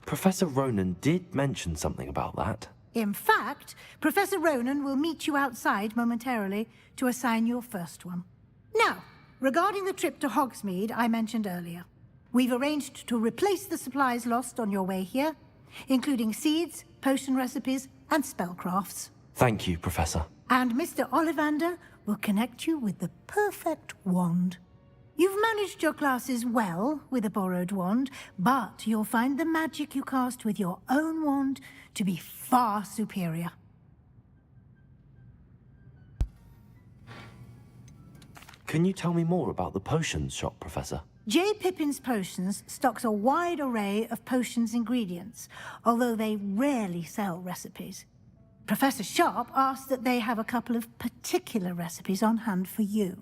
Professor Ronan did mention something about that. In fact, Professor Ronan will meet you outside momentarily to assign your first one. Now, regarding the trip to Hogsmeade I mentioned earlier, we've arranged to replace the supplies lost on your way here, including seeds, potion recipes, and spellcrafts. Thank you, Professor. And Mr. Ollivander will connect you with the perfect wand. You've managed your classes well with a borrowed wand, but you'll find the magic you cast with your own wand to be far superior. Can you tell me more about the potions shop, Professor? J. Pippin's Potions stocks a wide array of potions ingredients, although they rarely sell recipes. Professor Sharp asked that they have a couple of particular recipes on hand for you.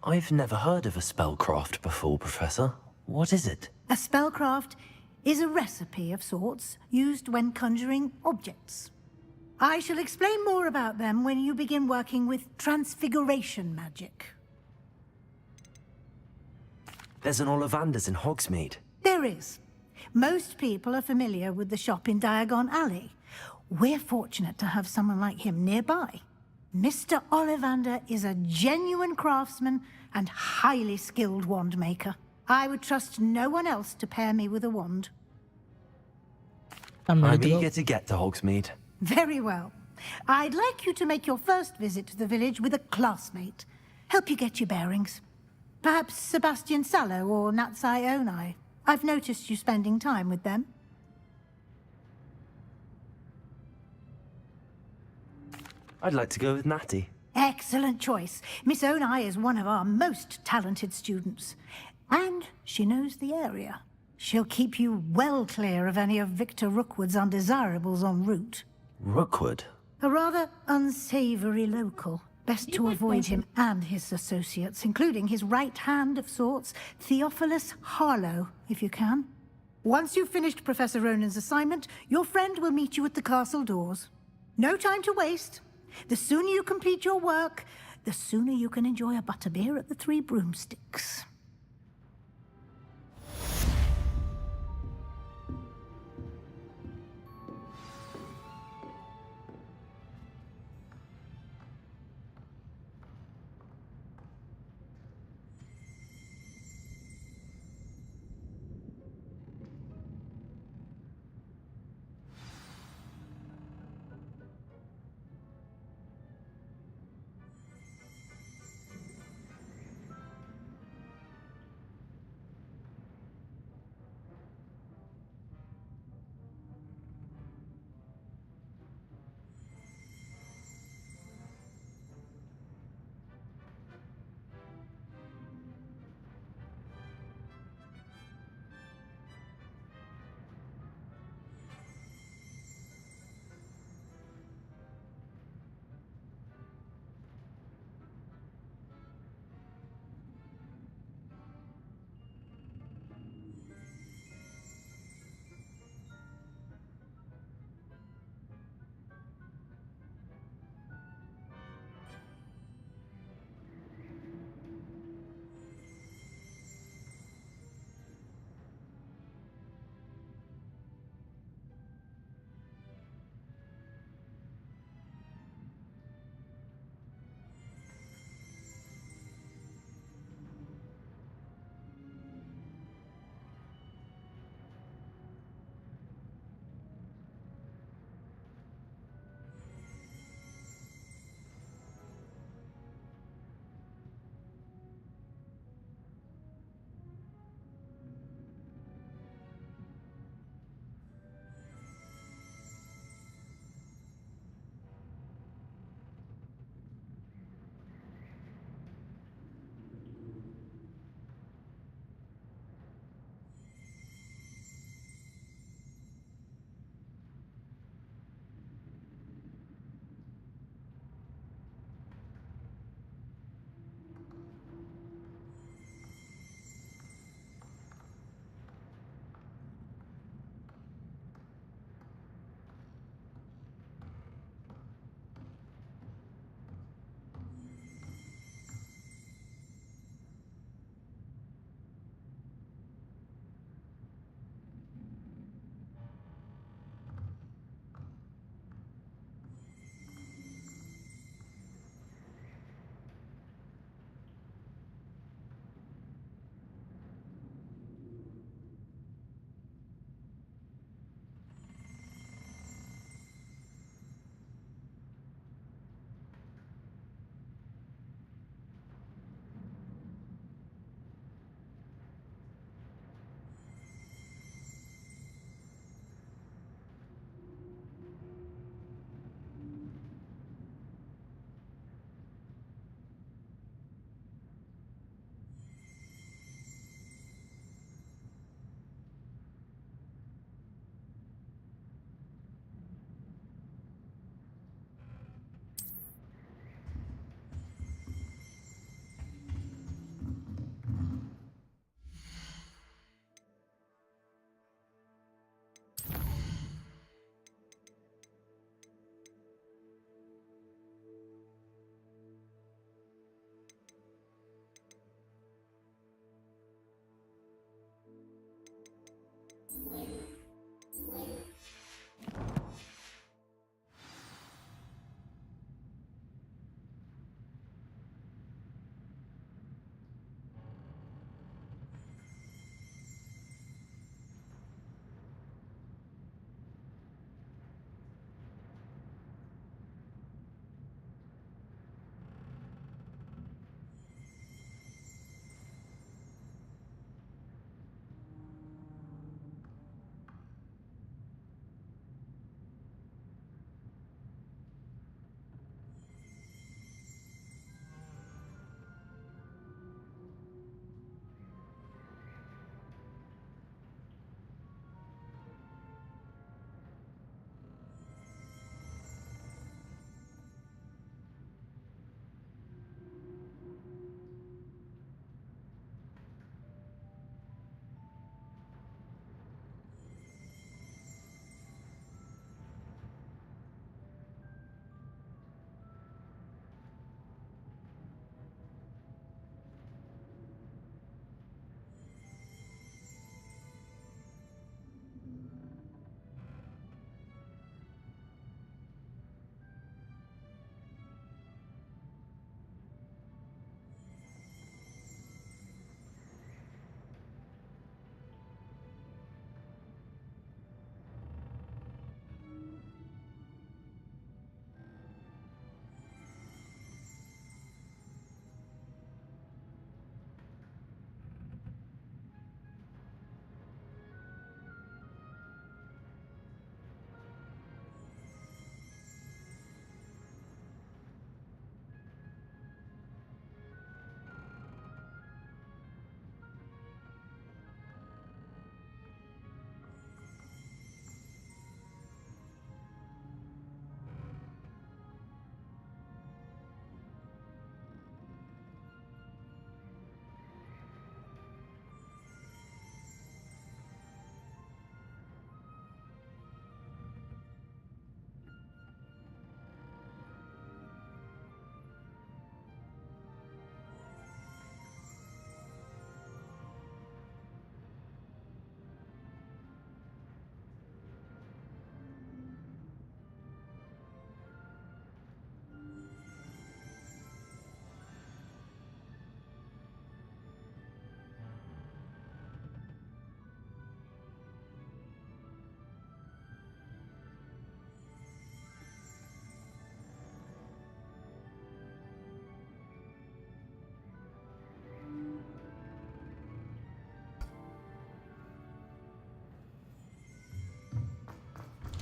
I've never heard of a spellcraft before, Professor. What is it? A spellcraft is a recipe of sorts used when conjuring objects. I shall explain more about them when you begin working with transfiguration magic. There's an Ollivander's in Hogsmeade. There is. Most people are familiar with the shop in Diagon Alley. We're fortunate to have someone like him nearby. Mr. Ollivander is a genuine craftsman and highly skilled wand maker. I would trust no one else to pair me with a wand. I'm eager to get to Hogsmeade. Very well. I'd like you to make your first visit to the village with a classmate. Help you get your bearings. Perhaps Sebastian Sallow or Natsai Onai. I've noticed you spending time with them. I'd like to go with Natty. Excellent choice. Miss Onai is one of our most talented students. And she knows the area. She'll keep you well clear of any of Victor Rookwood's undesirables en route. Rookwood? A rather unsavory local. Best to avoid him and his associates, including his right hand of sorts, Theophilus Harlow, if you can. Once you've finished Professor Ronan's assignment, your friend will meet you at the castle doors. No time to waste. The sooner you complete your work, the sooner you can enjoy a butterbeer at the Three Broomsticks.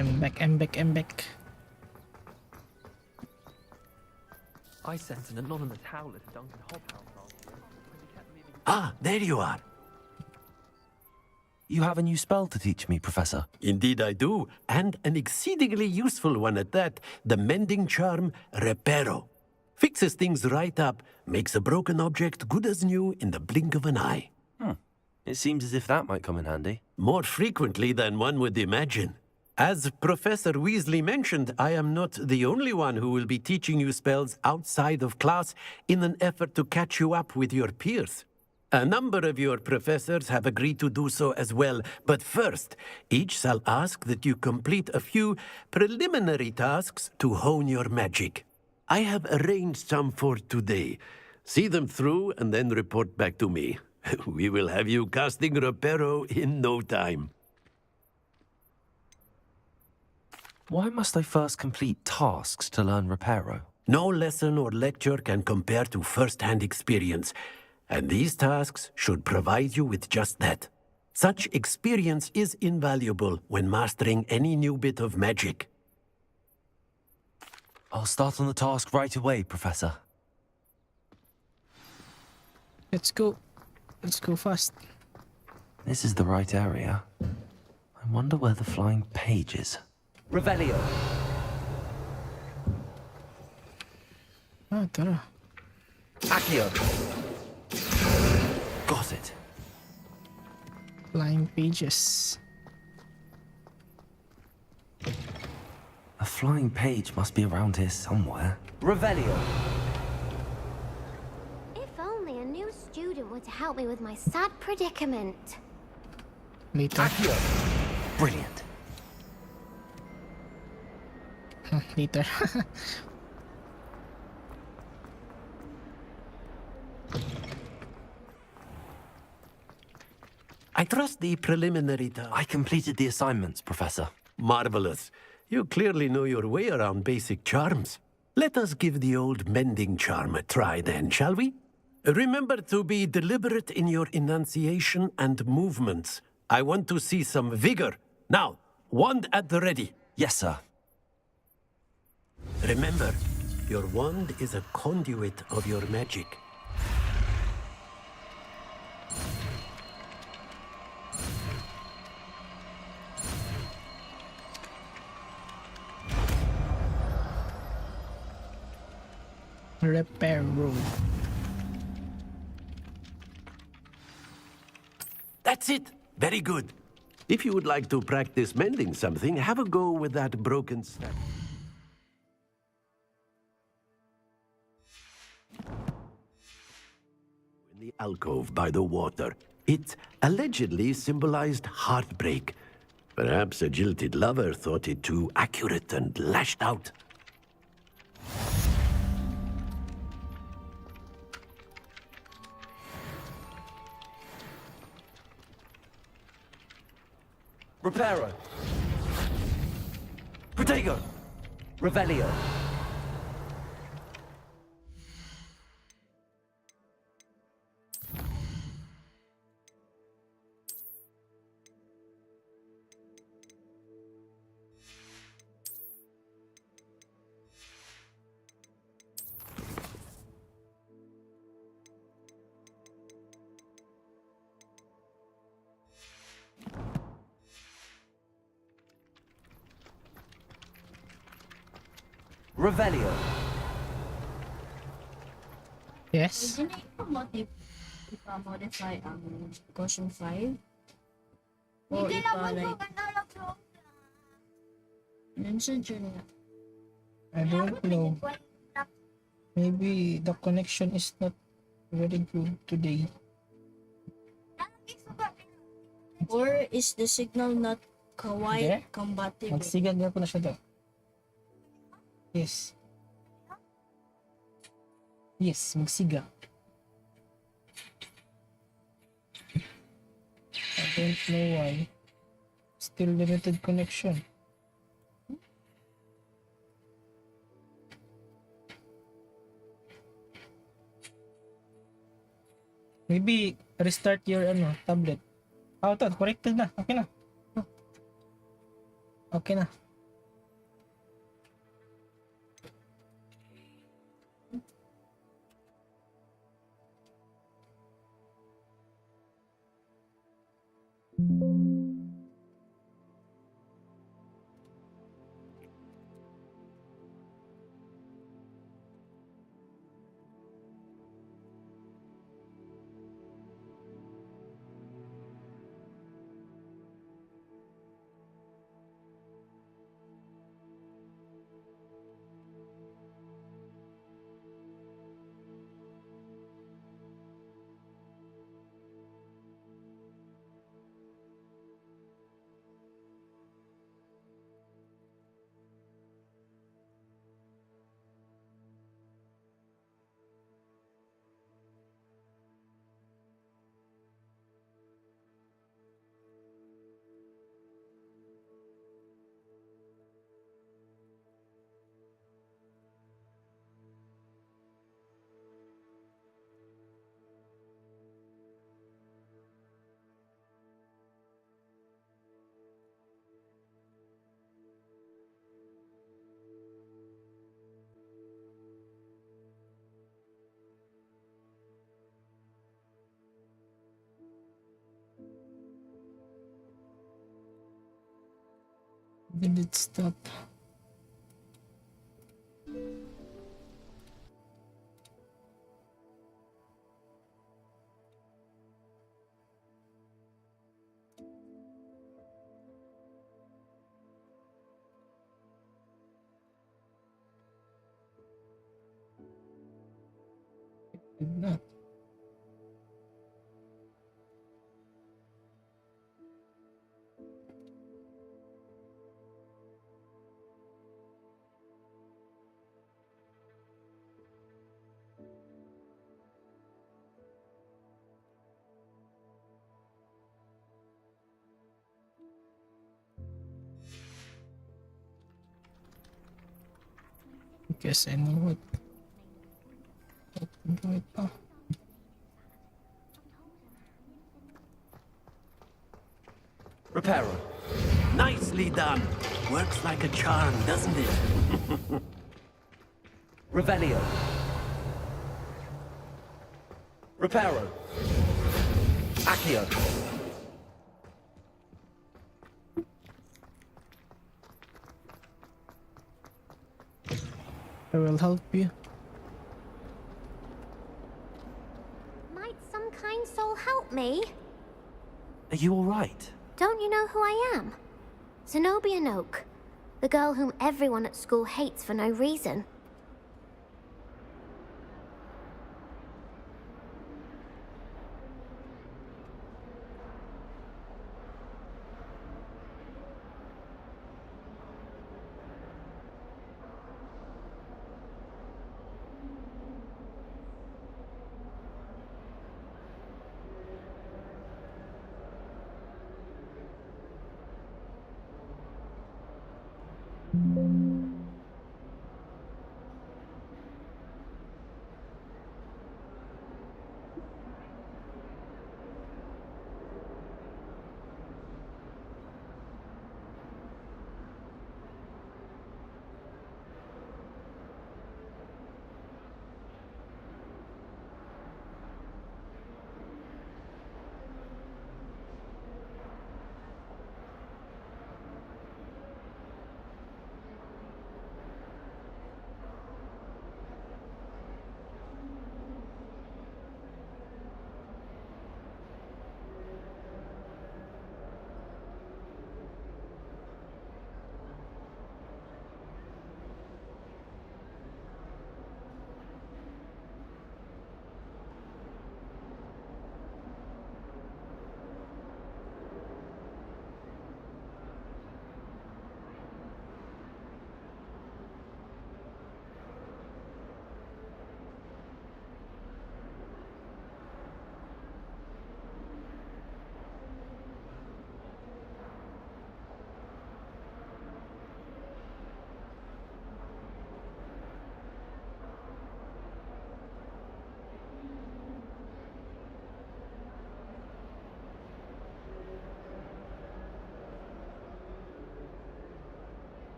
I'm back. I sent an anonymous howler to Duncan Hobhouse last year, because he kept leaving... Ah, there you are. You have a new spell to teach me, Professor. Indeed I do, and an exceedingly useful one at that. The mending charm, Reparo. Fixes things right up, makes a broken object good as new in the blink of an eye. It seems as if that might come in handy. More frequently than one would imagine. As Professor Weasley mentioned, I am not the only one who will be teaching you spells outside of class in an effort to catch you up with your peers. A number of your professors have agreed to do so as well, but first, each shall ask that you complete a few preliminary tasks to hone your magic. I have arranged some for today. See them through and then report back to me. We will have you casting Reparo in no time. Why must I first complete tasks to learn Reparo? No lesson or lecture can compare to first-hand experience, and these tasks should provide you with just that. Such experience is invaluable when mastering any new bit of magic. I'll start on the task right away, Professor. Let's go fast. This is the right area. I wonder where the flying page is. Revelio. Ah, tara. Accio. Got it. Flying pages. A flying page must be around here somewhere. Revelio. If only a new student were to help me with my sad predicament. Later. Accio. Brilliant. Later. I trust the preliminary task. I completed the assignments, Professor. Marvelous. You clearly know your way around basic charms. Let us give the old mending charm a try then, shall we? Remember to be deliberate in your enunciation and movements. I want to see some vigor. Now, wand at the ready. Yes, sir. Remember, your wand is a conduit of your magic. Reparo. That's it. Very good. If you would like to practice mending something, have a go with that broken staff. In the alcove by the water. It allegedly symbolized heartbreak. Perhaps a jilted lover thought it too accurate and lashed out. Reparo. Protego. Revelio. Revelio. Yes. Hindi ko modify ang caution 5. O ipa-like. Mention nga. I don't know. Maybe the connection is not very good today. Or is the signal not There? quite compatible? Magsigan niya po na siya daw. Yes. Yes, magsiga. I don't know why. Still limited connection. Maybe restart your tablet. Oh, ito, corrected na. Okay na. Okay na. Did it stop? It did not. Guess I know what. Do it pa. Reparo. Nicely done. Works like a charm, doesn't it? Revelio. Reparo. Accio. I will help you. Might some kind soul help me? Are you all right? Don't you know who I am? Zenobia Noak, the girl whom everyone at school hates for no reason.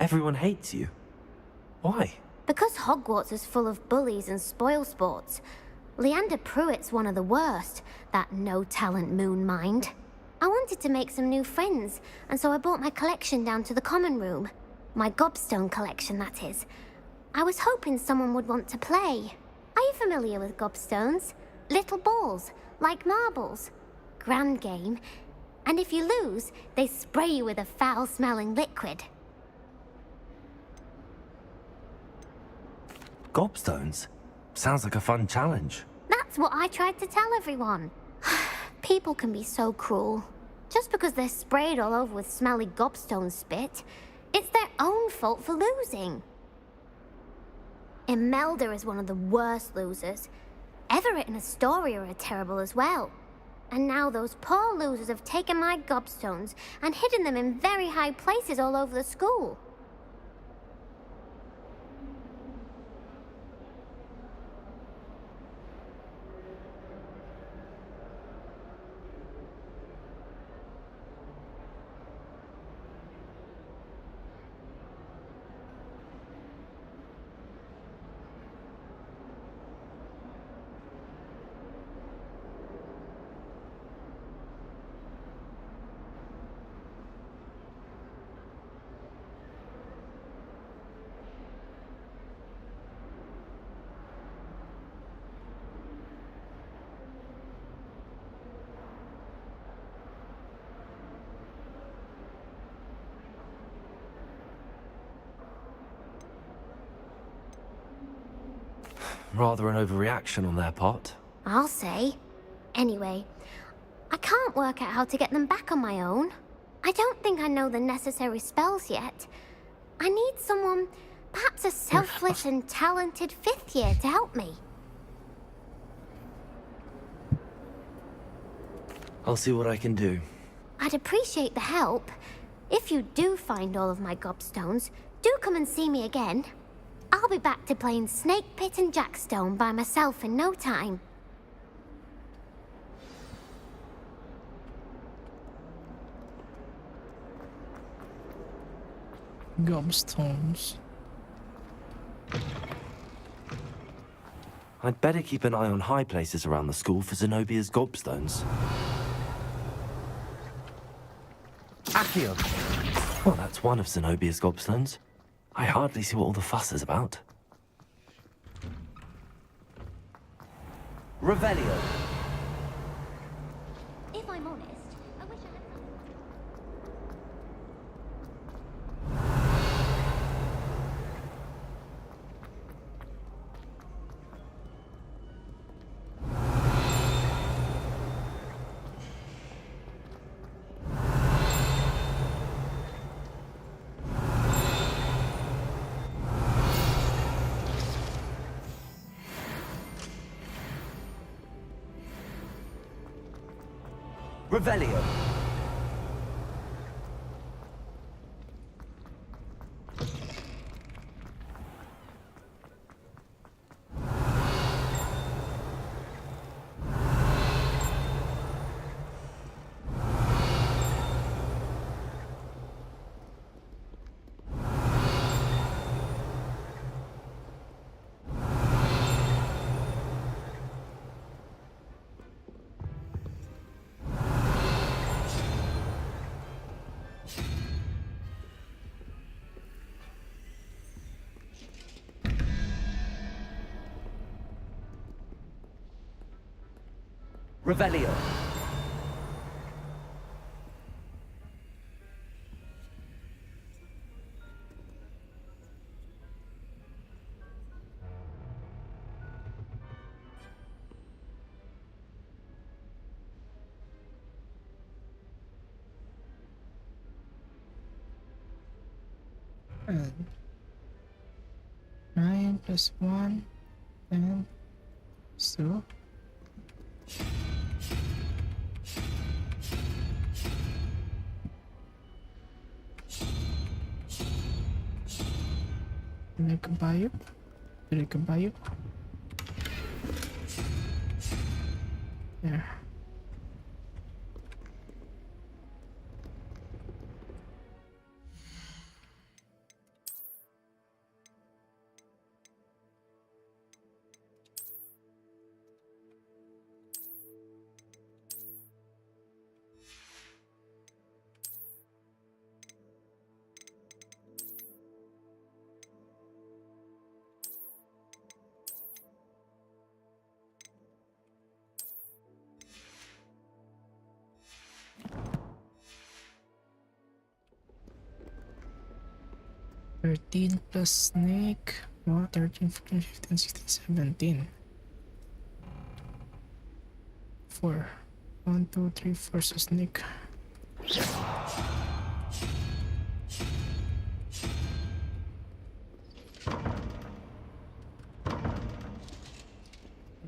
Everyone hates you. Why? Because Hogwarts is full of bullies and spoilsports. Leander Pruitt's one of the worst, that no-talent moon mind. I wanted to make some new friends, and so I brought my collection down to the common room. My gobstone collection, that is. I was hoping someone would want to play. Are you familiar with gobstones? Little balls, like marbles. Grand game. And if you lose, they spray you with a foul-smelling liquid. Gobstones? Sounds like a fun challenge. That's what I tried to tell everyone. People can be so cruel. Just because they're sprayed all over with smelly gobstone spit, it's their own fault for losing. Imelda is one of the worst losers. Everett and Astoria are terrible as well. And now those poor losers have taken my gobstones and hidden them in very high places all over the school. Rather an overreaction on their part. I'll say. Anyway, I can't work out how to get them back on my own. I don't think I know the necessary spells yet. I need someone, perhaps a selfless and talented 5th year to help me. I'll see what I can do. I'd appreciate the help. If you do find all of my gobstones, do come and see me again. I'll be back to playing Snake Pit and Jackstone by myself in no time. Gobstones. I'd better keep an eye on high places around the school for Zenobia's gobstones. Accio! Well, that's one of Zenobia's gobstones. I hardly see what all the fuss is about. Revelio! If I'm honest, I wish I had Revelio! Revelio! And 9 plus 1 and 2. Pilih kabayo. There. Thirteen plus snake. Wow, 13, 14, 15, 16, 17. 4. 1, 2, 3, 4 so snake.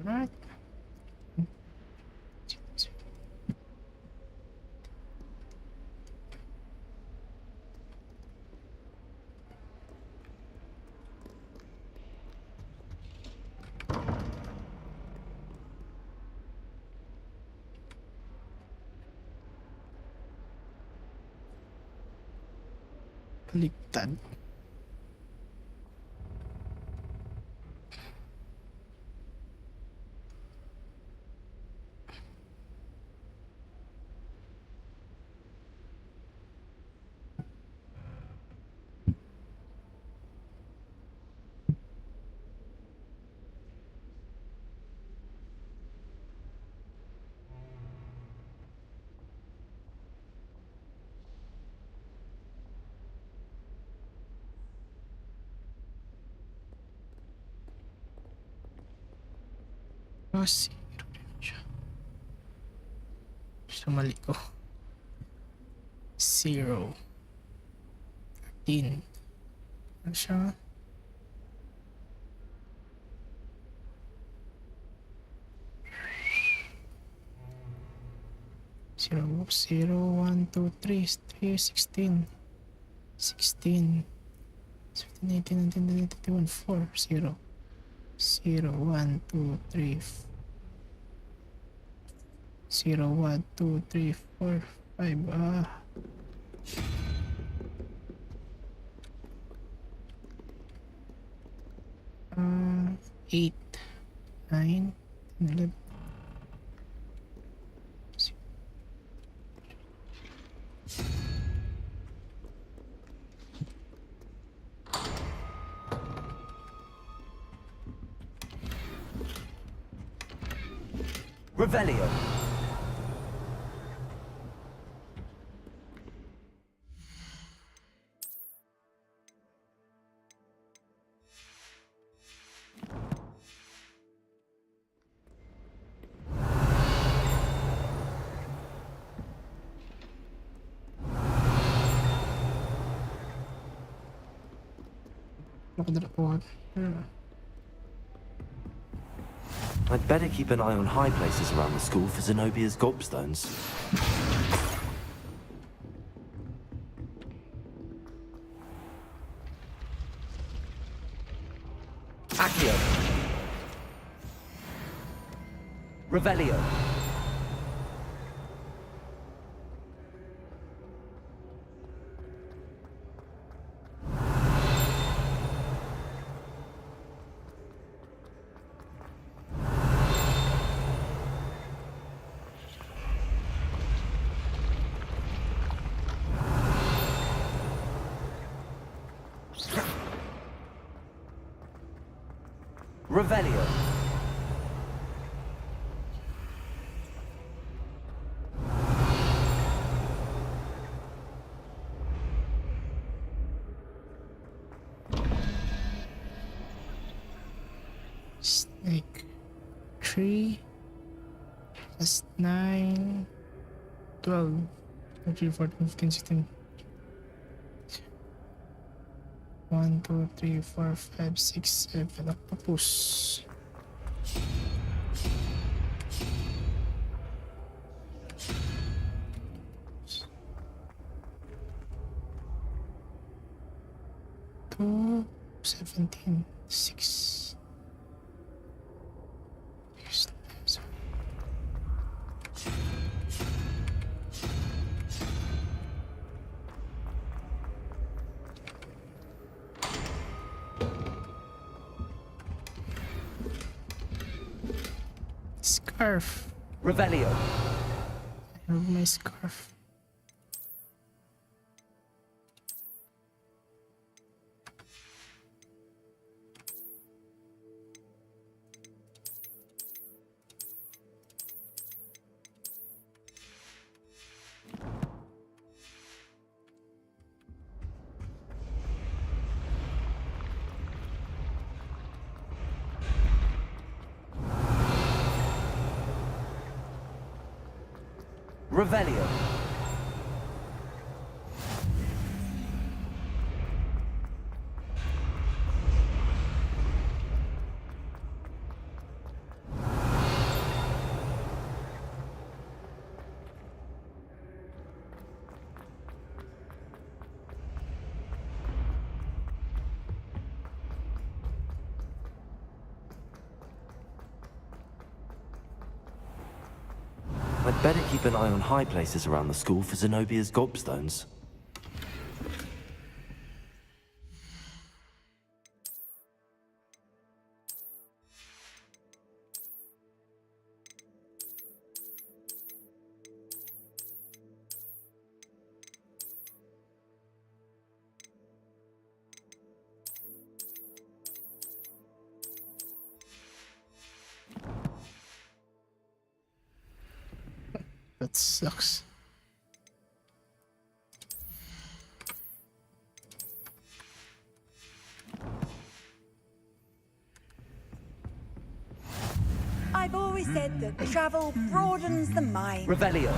Alright. Baliktad. Zero din siya. So, mali ko. 0. 13. Ano siya? Zero, 1, 2, 3, 16. 16. 17, 18, 19, 20, 21, 4, 0. 0, 1, 2, 3, 0, 1, 2, 3, 4, 5. 8, 9, 10, 11. Revelio. I'd better keep an eye on high places around the school for Zenobia's gobstones. Accio. Revelio. Revelio. Snake. 3 plus 9, 12, 13, 14, 15, 16. 1, 2, 3, 4, 5, 6, 7. Octopus. Two, 17, 6. Scarf. Revelio. I have my scarf. Revelio. I'd better keep an eye on high places around the school for Zenobia's gobstones. That sucks. I've always said that travel broadens the mind. Revelio.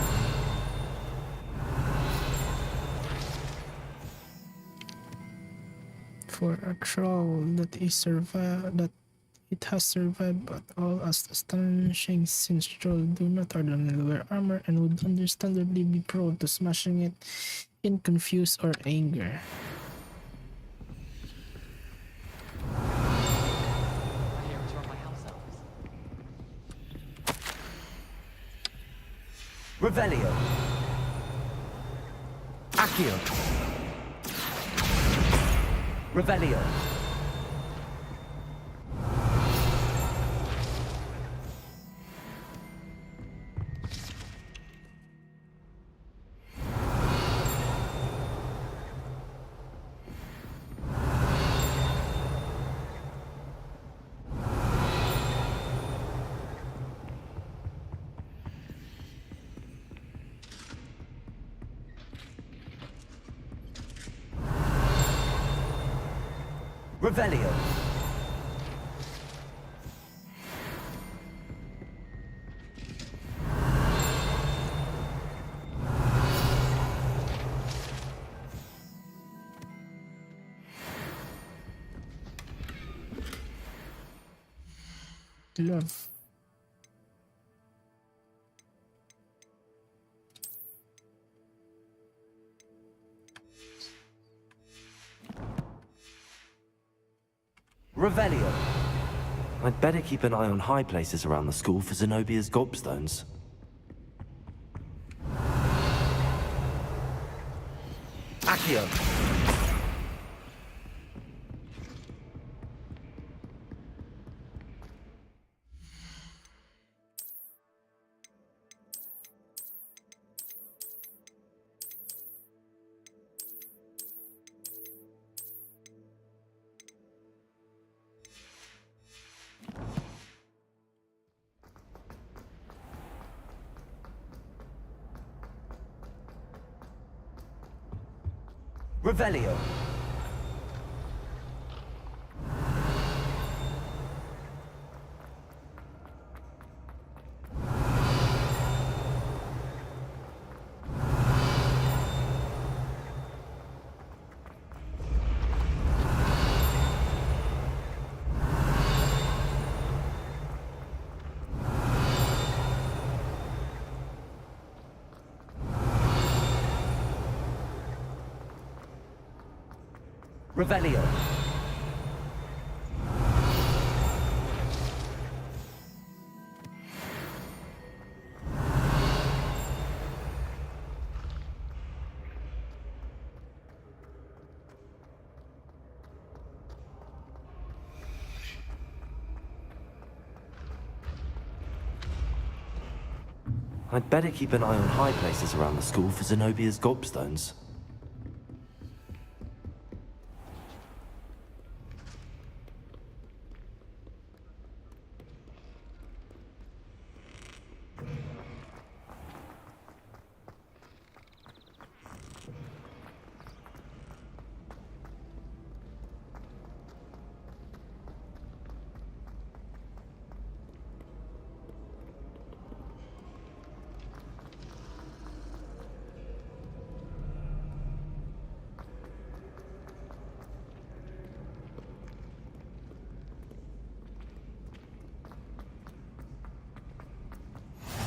For a troll that it has survived but all as astonishing, since trolls do not ordinarily wear armor and would understandably be prone to smashing it in confuse or anger. I hear it's run by house elves. Revelio. Accio. Revelio. Revelio. Love. Revelio. I'd better keep an eye on high places around the school for Zenobia's gobstones. Accio. Revelio. Revelio. I'd better keep an eye on high places around the school for Zenobia's gobstones.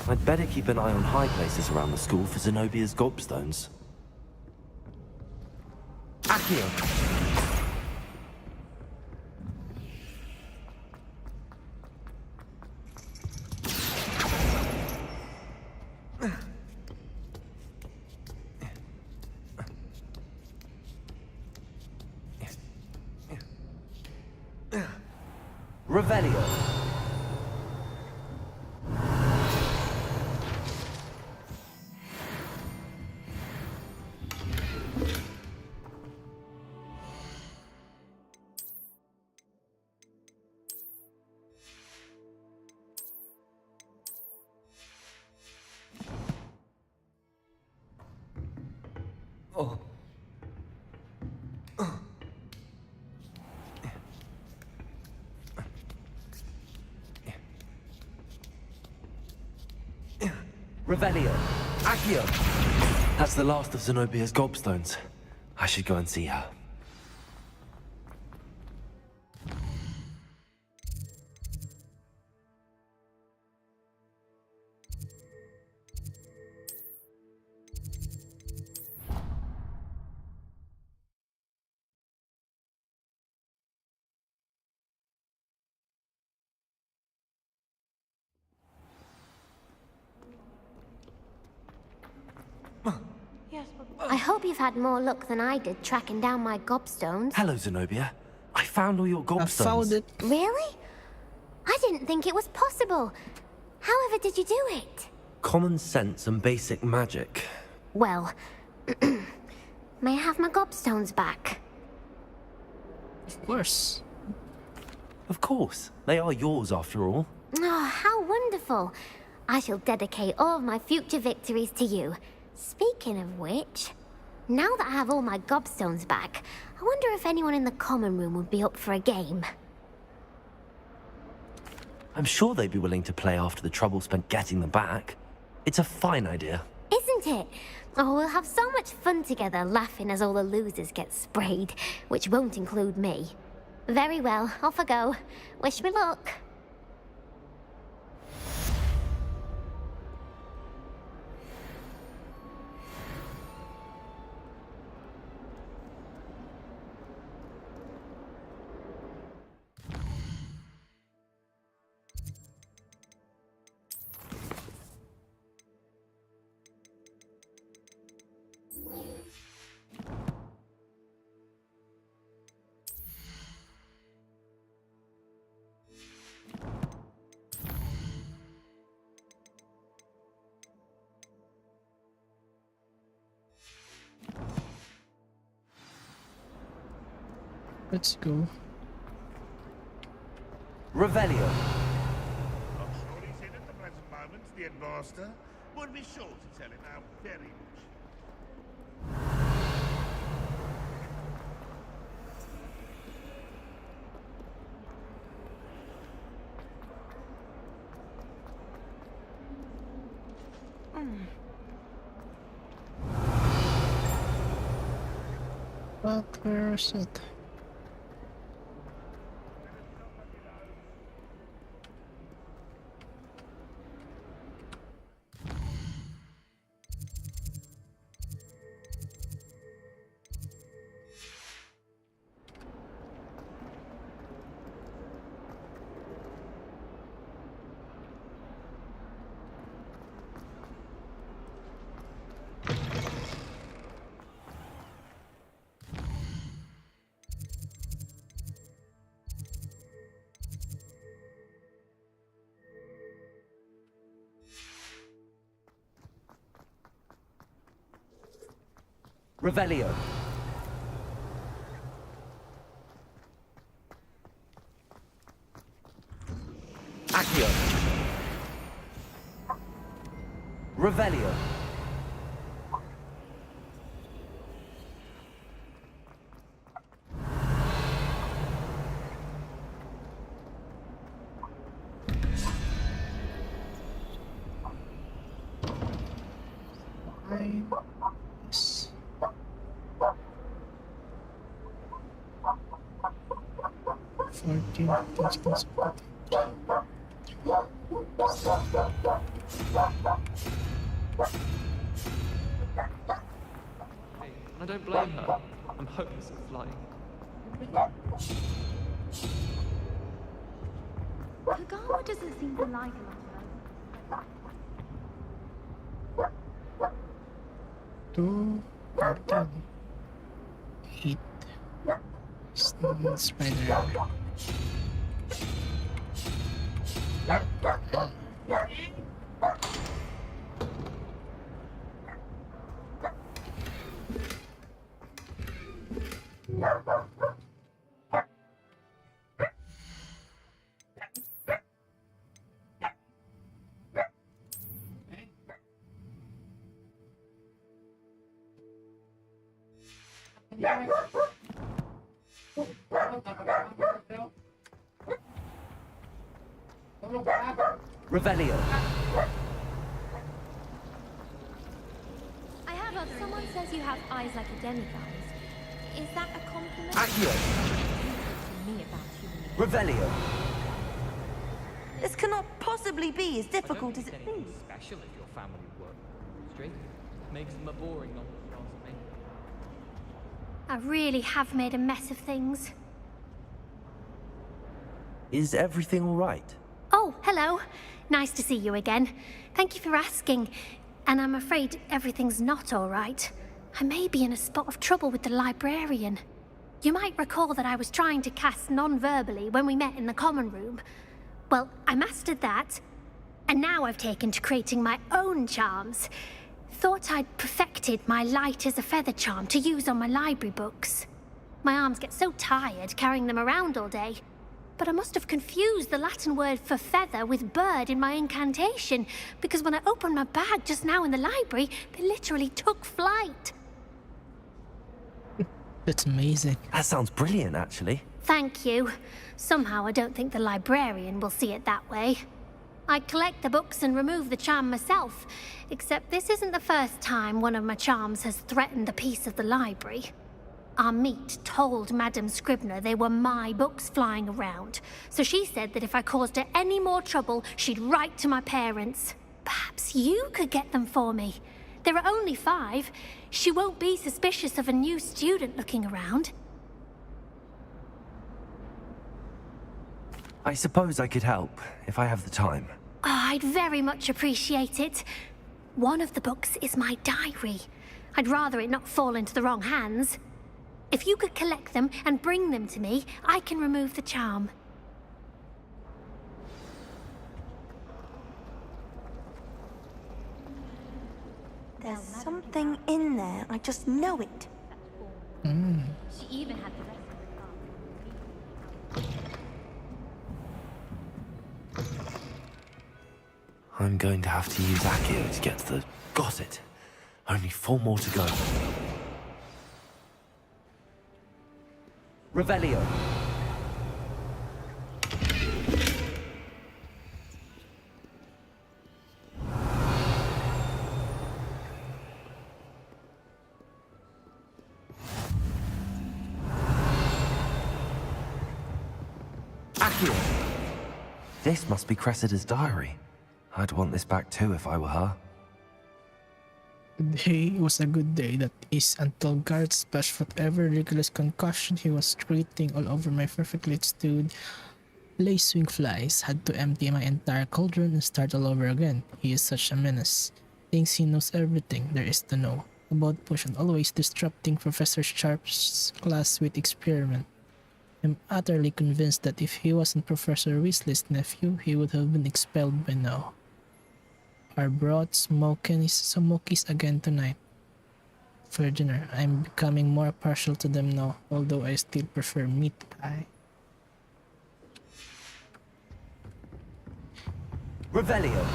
I'd better keep an eye on high places around the school for Zenobia's gobstones. Accio! Revelio. Oh. Revelio. Accio. That's the last of Zenobia's gobstones. I should go and see her. I hope you've had more luck than I did tracking down my gobstones. Hello, Zenobia. I found all your I gobstones. found it. Really? I didn't think it was possible. However did you do it? Common sense and basic magic. Well, may I have my gobstones back? Of course. Of course. They are yours after all. Oh, how wonderful. I shall dedicate all of my future victories to you. Speaking of which, now that I have all my gobstones back, I wonder if anyone in the common room would be up for a game. I'm sure they'd be willing to play after the trouble spent getting them back. It's a fine idea. Isn't it? Oh, we'll have so much fun together laughing as all the losers get sprayed, which won't include me. Very well, off I go. Wish me luck. Let's go. Revelio. I'm sure he's in at the present moment, the headmaster. Would be sure to tell him how very much. But where is it? Revelio. Accio. Revelio. Yes. Hey, and I don't blame her. I'm hopeless at flying. Kagawa doesn't seem to like a lot of us. 2, 14, 8. Snake spider. Revelio. Someone says you have eyes like a demigod. Is that a compliment? Accio! To me about human. Revelio! This cannot possibly be as difficult as it seems. Special if your family work straight. Makes them a boring non-class mate. I really have made a mess of things. Is everything all right? Oh, hello. Nice to see you again. Thank you for asking. And I'm afraid everything's not all right. I may be in a spot of trouble with the librarian. You might recall that I was trying to cast non-verbally when we met in the common room. Well, I mastered that, and now I've taken to creating my own charms. Thought I'd perfected my light as a feather charm to use on my library books. My arms get so tired carrying them around all day. But I must have confused the Latin word for feather with bird in my incantation, because when I opened my bag just now in the library, they literally took flight. That's amazing. That sounds brilliant, actually. Thank you. Somehow I don't think the librarian will see it that way. I collect the books and remove the charm myself, except this isn't the first time one of my charms has threatened the peace of the library. Our meet told Madame Scribner they were my books flying around, so she said that if I caused her any more trouble, she'd write to my parents. Perhaps you could get them for me. There are only 5. She won't be suspicious of a new student looking around. I suppose I could help, if I have the time. Oh, I'd very much appreciate it. One of the books is my diary. I'd rather it not fall into the wrong hands. If you could collect them and bring them to me, I can remove the charm. There's something in there. I just know it. She even had the rest of the car. I'm going to have to use Accio to get to the... Got it. Only 4 more to go. Revelio. Accio. This must be Cressida's diary. I'd want this back too if I were her. Today was a good day, that is, until Garrett splashed whatever ridiculous concussion he was treating all over my perfectly stewed lacewing flies. Had to empty my entire cauldron and start all over again. He is such a menace. Thinks he knows everything there is to know about potion, always disrupting Professor Sharp's class with experiment. I'm utterly convinced that if he wasn't Professor Weasley's nephew, he would have been expelled by now. I brought smokies again tonight. For dinner, I'm becoming more partial to them now, although I still prefer meat pie. Revelio.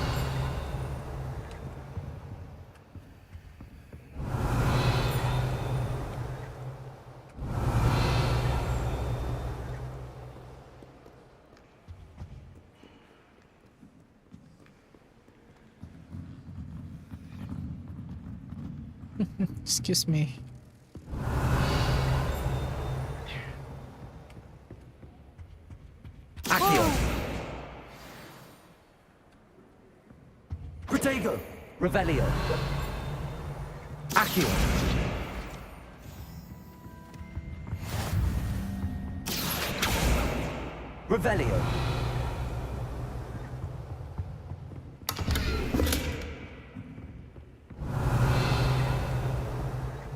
Excuse me. Accio. Protego. Revelio. Accio. Revelio.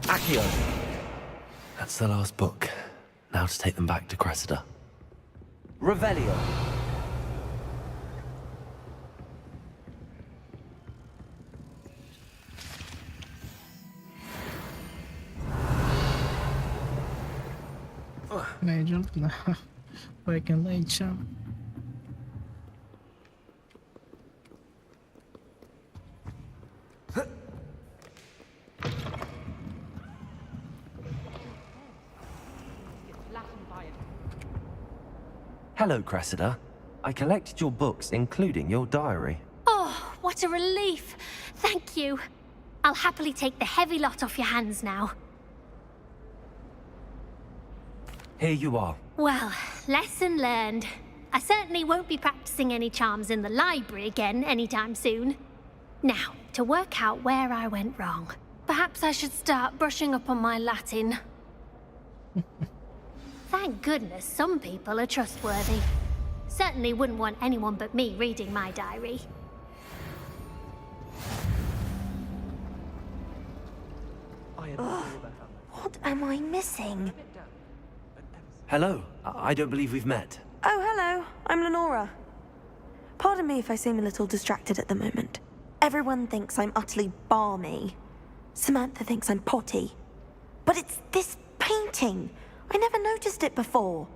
Accio. That's the last book. Now to take them back to Cressida. Revelio. Can I jump now? Why can't I jump? Hello, Cressida. I collected your books, including your diary. Oh, what a relief. Thank you. I'll happily take the heavy lot off your hands now. Here you are. Well, lesson learned. I certainly won't be practicing any charms in the library again anytime soon. Now, to work out where I went wrong. Perhaps I should start brushing up on my Latin. Thank goodness some people are trustworthy. Certainly wouldn't want anyone but me reading my diary. What am I missing? Hello. I don't believe we've met. Oh, hello. I'm Lenora. Pardon me if I seem a little distracted at the moment. Everyone thinks I'm utterly balmy. Samantha thinks I'm potty. But it's this painting. I never noticed it before.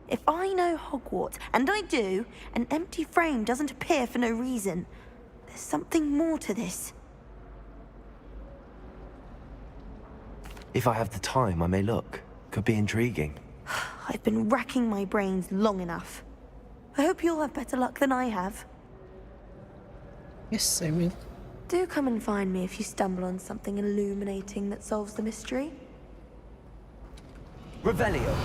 If I know Hogwarts, and I do, an empty frame doesn't appear for no reason. There's something more to this. If I have the time, I may look. Could be intriguing. I've been racking my brains long enough. I hope you'll have better luck than I have. Yes, I will. Do come and find me if you stumble on something illuminating that solves the mystery. Revelio.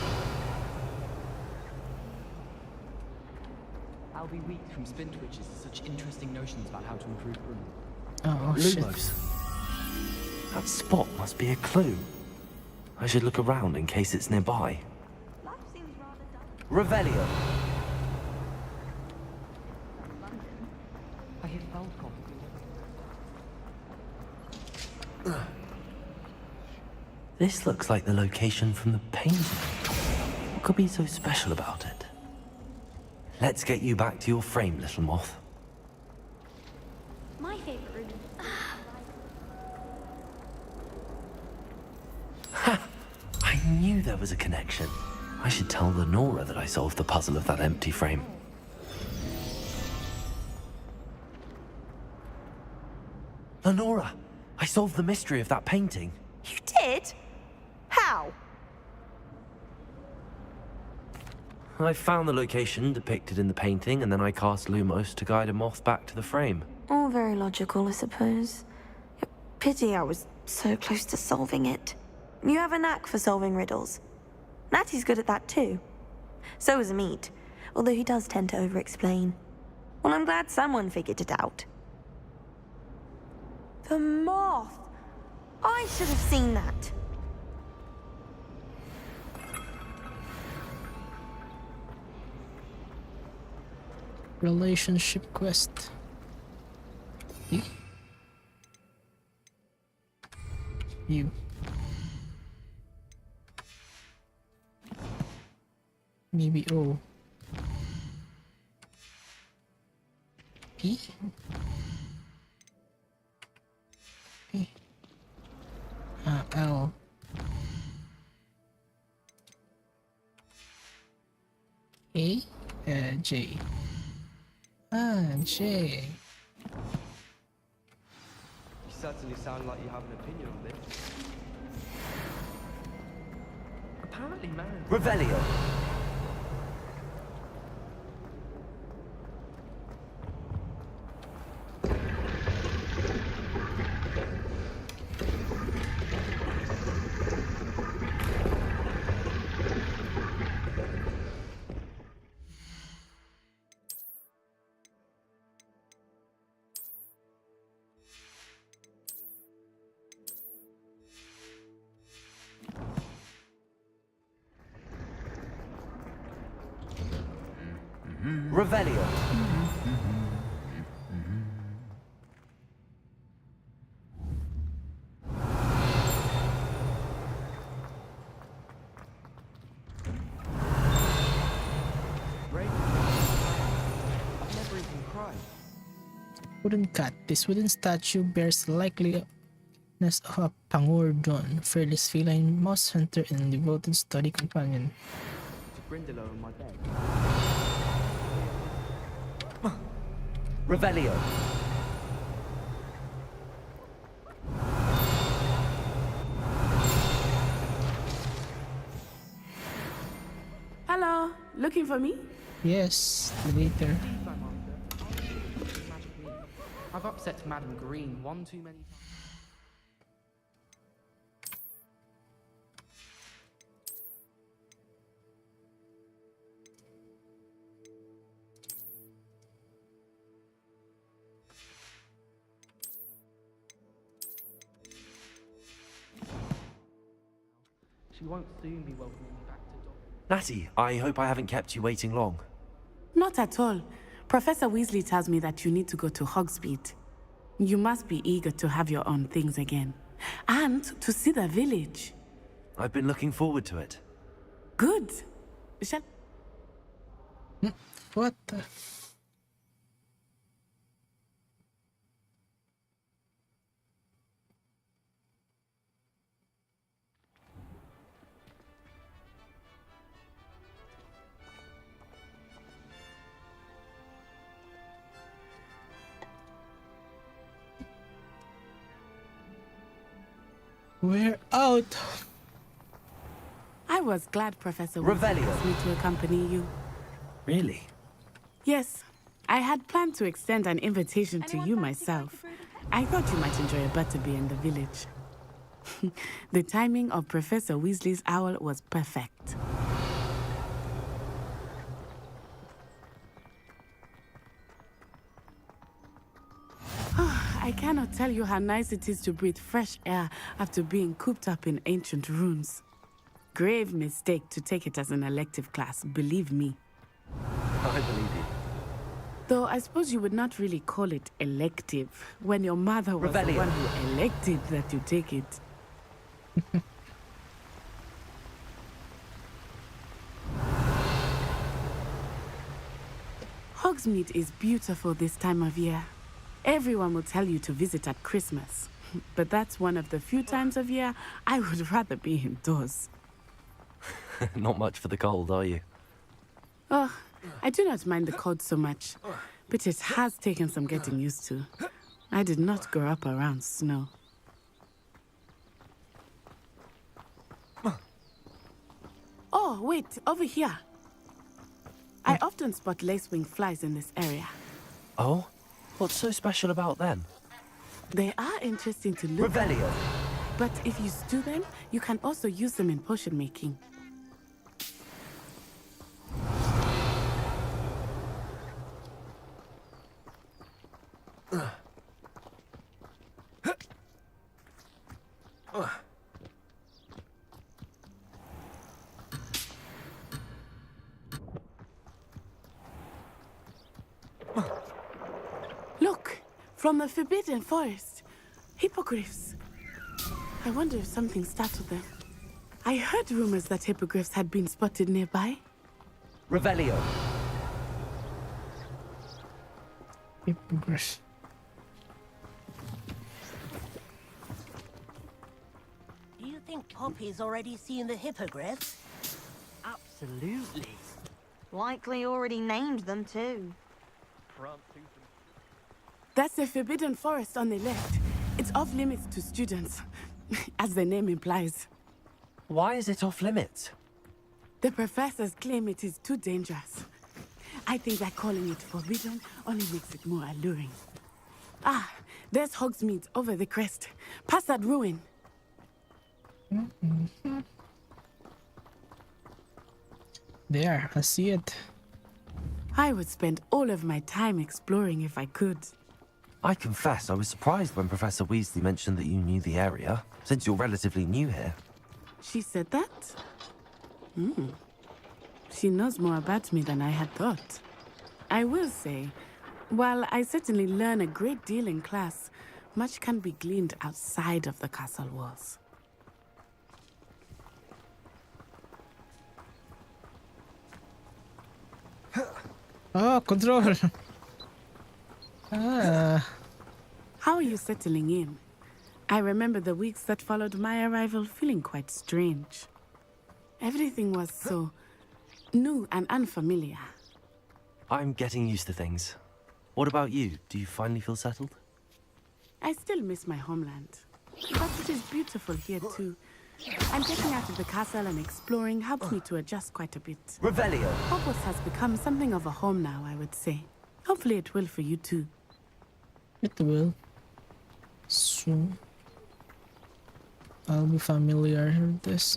I'll be weak from spin twitches to such interesting notions about how to improve room. Oh, shit. Lumos. That spot must be a clue. I should look around in case it's nearby. Revelio. I hear Falcon. This looks like the location from the painting. What could be so special about it? Let's get you back to your frame, little moth. My favorite room. Ha! I knew there was a connection. I should tell Lenora that I solved the puzzle of that empty frame. Lenora, I solved the mystery of that painting. You did? How? I found the location depicted in the painting, and then I cast Lumos to guide a moth back to the frame. All very logical, I suppose. Pity I was so close to solving it. You have a knack for solving riddles. Natty's good at that too. So is Amit, although he does tend to over-explain. Well, I'm glad someone figured it out. The moth! I should have seen that. Relationship quest. You. Maybe O. P? P. L. A? J. J. You certainly sound like you have an opinion on this. Apparently married. Revelio. Revelio. I've never even cried. Wooden cat. This wooden statue bears the likeliness of a Pangordon, fearless feline mouse hunter and devoted study companion. To Brindalo on my bed. Revelio. Hello, looking for me? Yes, later. I've upset Madam Green one too many times. She won't soon be welcoming me back to Dog. Natty, I hope I haven't kept you waiting long. Not at all. Professor Weasley tells me that you need to go to Hogsmeade. You must be eager to have your own things again. And to see the village. I've been looking forward to it. Good. Shall... What the... We're out. I was glad Professor Revelio. Weasley asked me to accompany you. Really? Yes. I had planned to extend an invitation to you myself. I thought you might enjoy a butterbeer in the village. The timing of Professor Weasley's owl was perfect. I cannot tell you how nice it is to breathe fresh air after being cooped up in ancient ruins. Grave mistake to take it as an elective class, believe me. I believe you. Though I suppose you would not really call it elective when your mother was the one who elected that you take it. Hogsmeade is beautiful this time of year. Everyone will tell you to visit at Christmas. But that's one of the few times of year I would rather be indoors. Not much for the cold, are you? Oh, I do not mind the cold so much, but it has taken some getting used to. I did not grow up around snow. Oh, wait, over here. I often spot lacewing flies in this area. Oh? What's so special about them? They are interesting to look at. Revelio. But if you stew them, you can also use them in potion making. Look, from the Forbidden Forest. Hippogriffs. I wonder if something startled them. I heard rumors that hippogriffs had been spotted nearby. Revelio. Hippogriff. Do you think Poppy's already seen the hippogriffs? Absolutely. Likely already named them too. That's the Forbidden Forest on the left. It's off limits to students, as the name implies. Why is it off limits? The professors claim it is too dangerous. I think that calling it forbidden only makes it more alluring. Ah, there's Hogsmeade over the crest, past that ruin. There, I see it. I would spend all of my time exploring if I could. I confess I was surprised when Professor Weasley mentioned that you knew the area, since you're relatively new here. She said that? She knows more about me than I had thought. I will say, while I certainly learn a great deal in class, much can be gleaned outside of the castle walls. Oh, control. How are you settling in? I remember the weeks that followed my arrival feeling quite strange. Everything was so new and unfamiliar. I'm getting used to things. What about you? Do you finally feel settled? I still miss my homeland, but it is beautiful here too. And getting out of the castle and exploring helps me to adjust quite a bit. Revelio. Hogwarts has become something of a home now, I would say. Hopefully it will for you too. It will. Soon. I'll be familiar with this.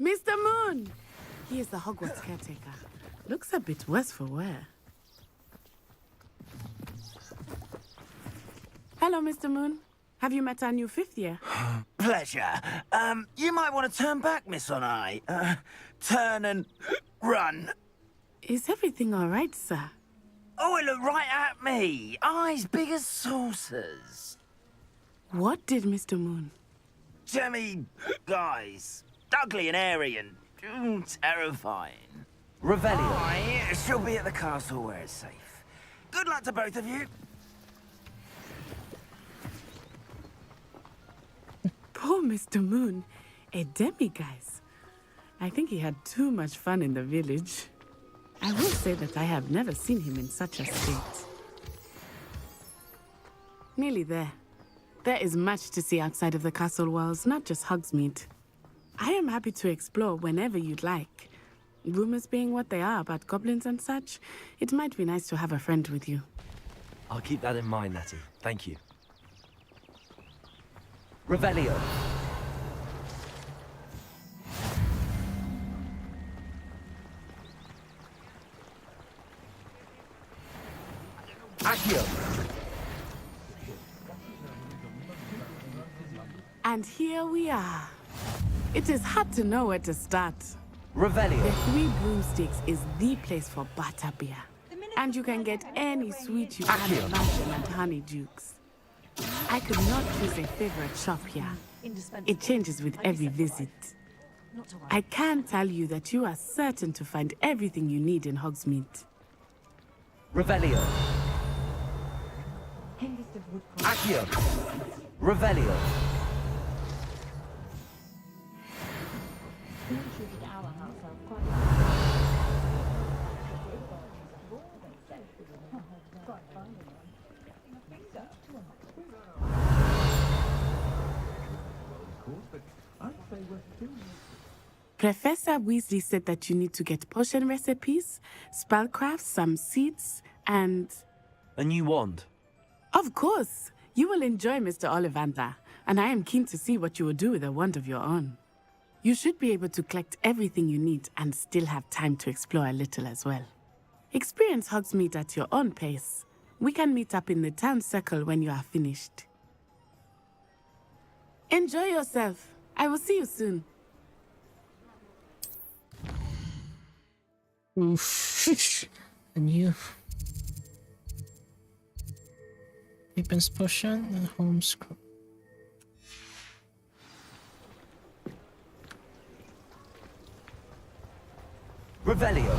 Mr. Moon! He is the Hogwarts caretaker. Looks a bit worse for wear. Hello, Mr. Moon. Have you met our new fifth year? Pleasure. You might want to turn back, Miss Onai. Turn and run. Is everything all right, sir? Oh, it looked right at me. Eyes big as saucers. What did Mr. Moon? Jemmy, guys. Ugly and airy and terrifying. Revelio. She'll be at the castle where it's safe. Good luck to both of you. Poor Mr. Moon. A demiguise. I think he had too much fun in the village. I will say that I have never seen him in such a state. Nearly there. There is much to see outside of the castle walls, not just Hogsmeade. I am happy to explore whenever you'd like. Rumors being what they are about goblins and such, it might be nice to have a friend with you. I'll keep that in mind, Letty. Thank you. Revelio. Accio. And here we are. It is hard to know where to start. Revelio. The Three Broomsticks is the place for butterbeer. And you can get any sweet you can imagine at Honeydukes. I could not choose a favorite shop here. It changes with every visit. I can tell you that you are certain to find everything you need in Hogsmeade. Revelio. Accio. Revelio. Professor Weasley said that you need to get potion recipes, spellcraft, some seeds, and... A new wand. Of course! You will enjoy Mr. Ollivander, and I am keen to see what you will do with a wand of your own. You should be able to collect everything you need and still have time to explore a little as well. Experience Hogsmeade at your own pace. We can meet up in the town circle when you are finished. Enjoy yourself. I will see you soon. Oof. And you. Weapons potion and home scroll. Revelio.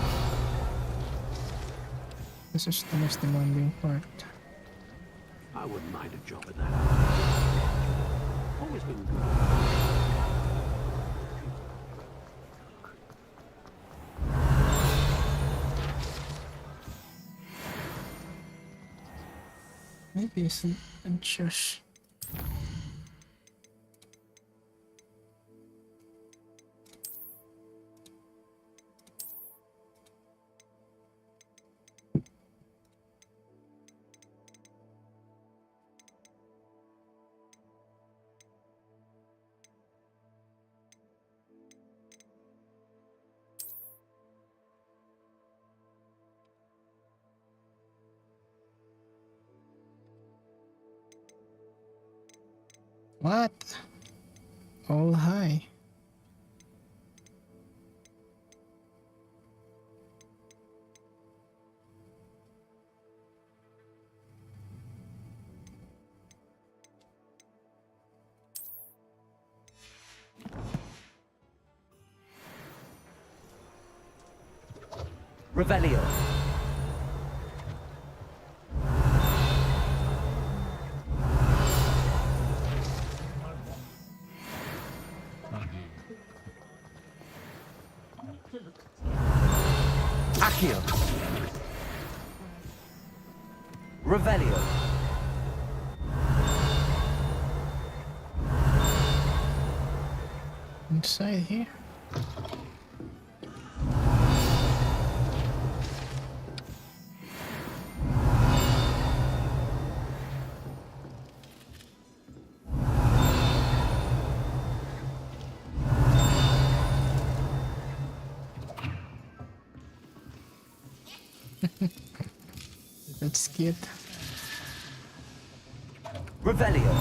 This is the most demanding part. I wouldn't mind a job at that. Always been good. Maybe it's an adjust. What? All high. Revelio. Accio. Revelio. Inside here. That's cute. Revelio.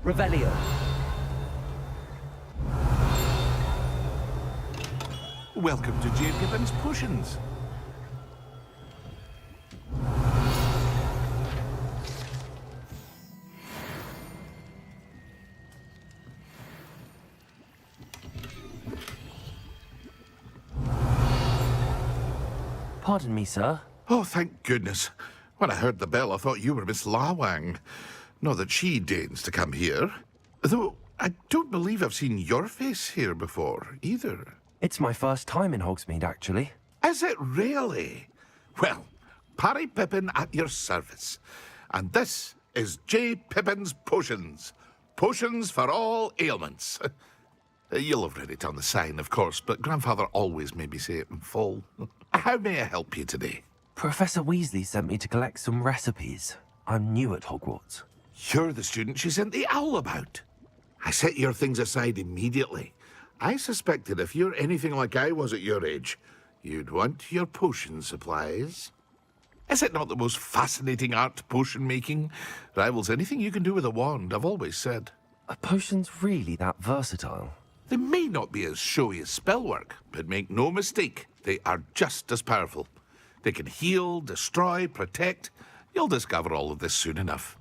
Revelio. Welcome to J. Pippin's Potions. Pardon me, sir. Oh, thank goodness. When I heard the bell, I thought you were Miss Lawang. Not that she deigns to come here. Though, I don't believe I've seen your face here before, either. It's my first time in Hogsmeade, actually. Is it really? Well, Parry Pippin at your service. And this is J. Pippin's Potions. Potions for all ailments. You'll have read it on the sign, of course, but Grandfather always made me say it in full. How may I help you today? Professor Weasley sent me to collect some recipes. I'm new at Hogwarts. You're the student she sent the owl about. I set your things aside immediately. I suspected if you're anything like I was at your age, you'd want your potion supplies. Is it not the most fascinating art, potion making? Rivals anything you can do with a wand, I've always said. Are potions really that versatile? They may not be as showy as spellwork, but make no mistake, they are just as powerful. They can heal, destroy, protect. You'll discover all of this soon enough.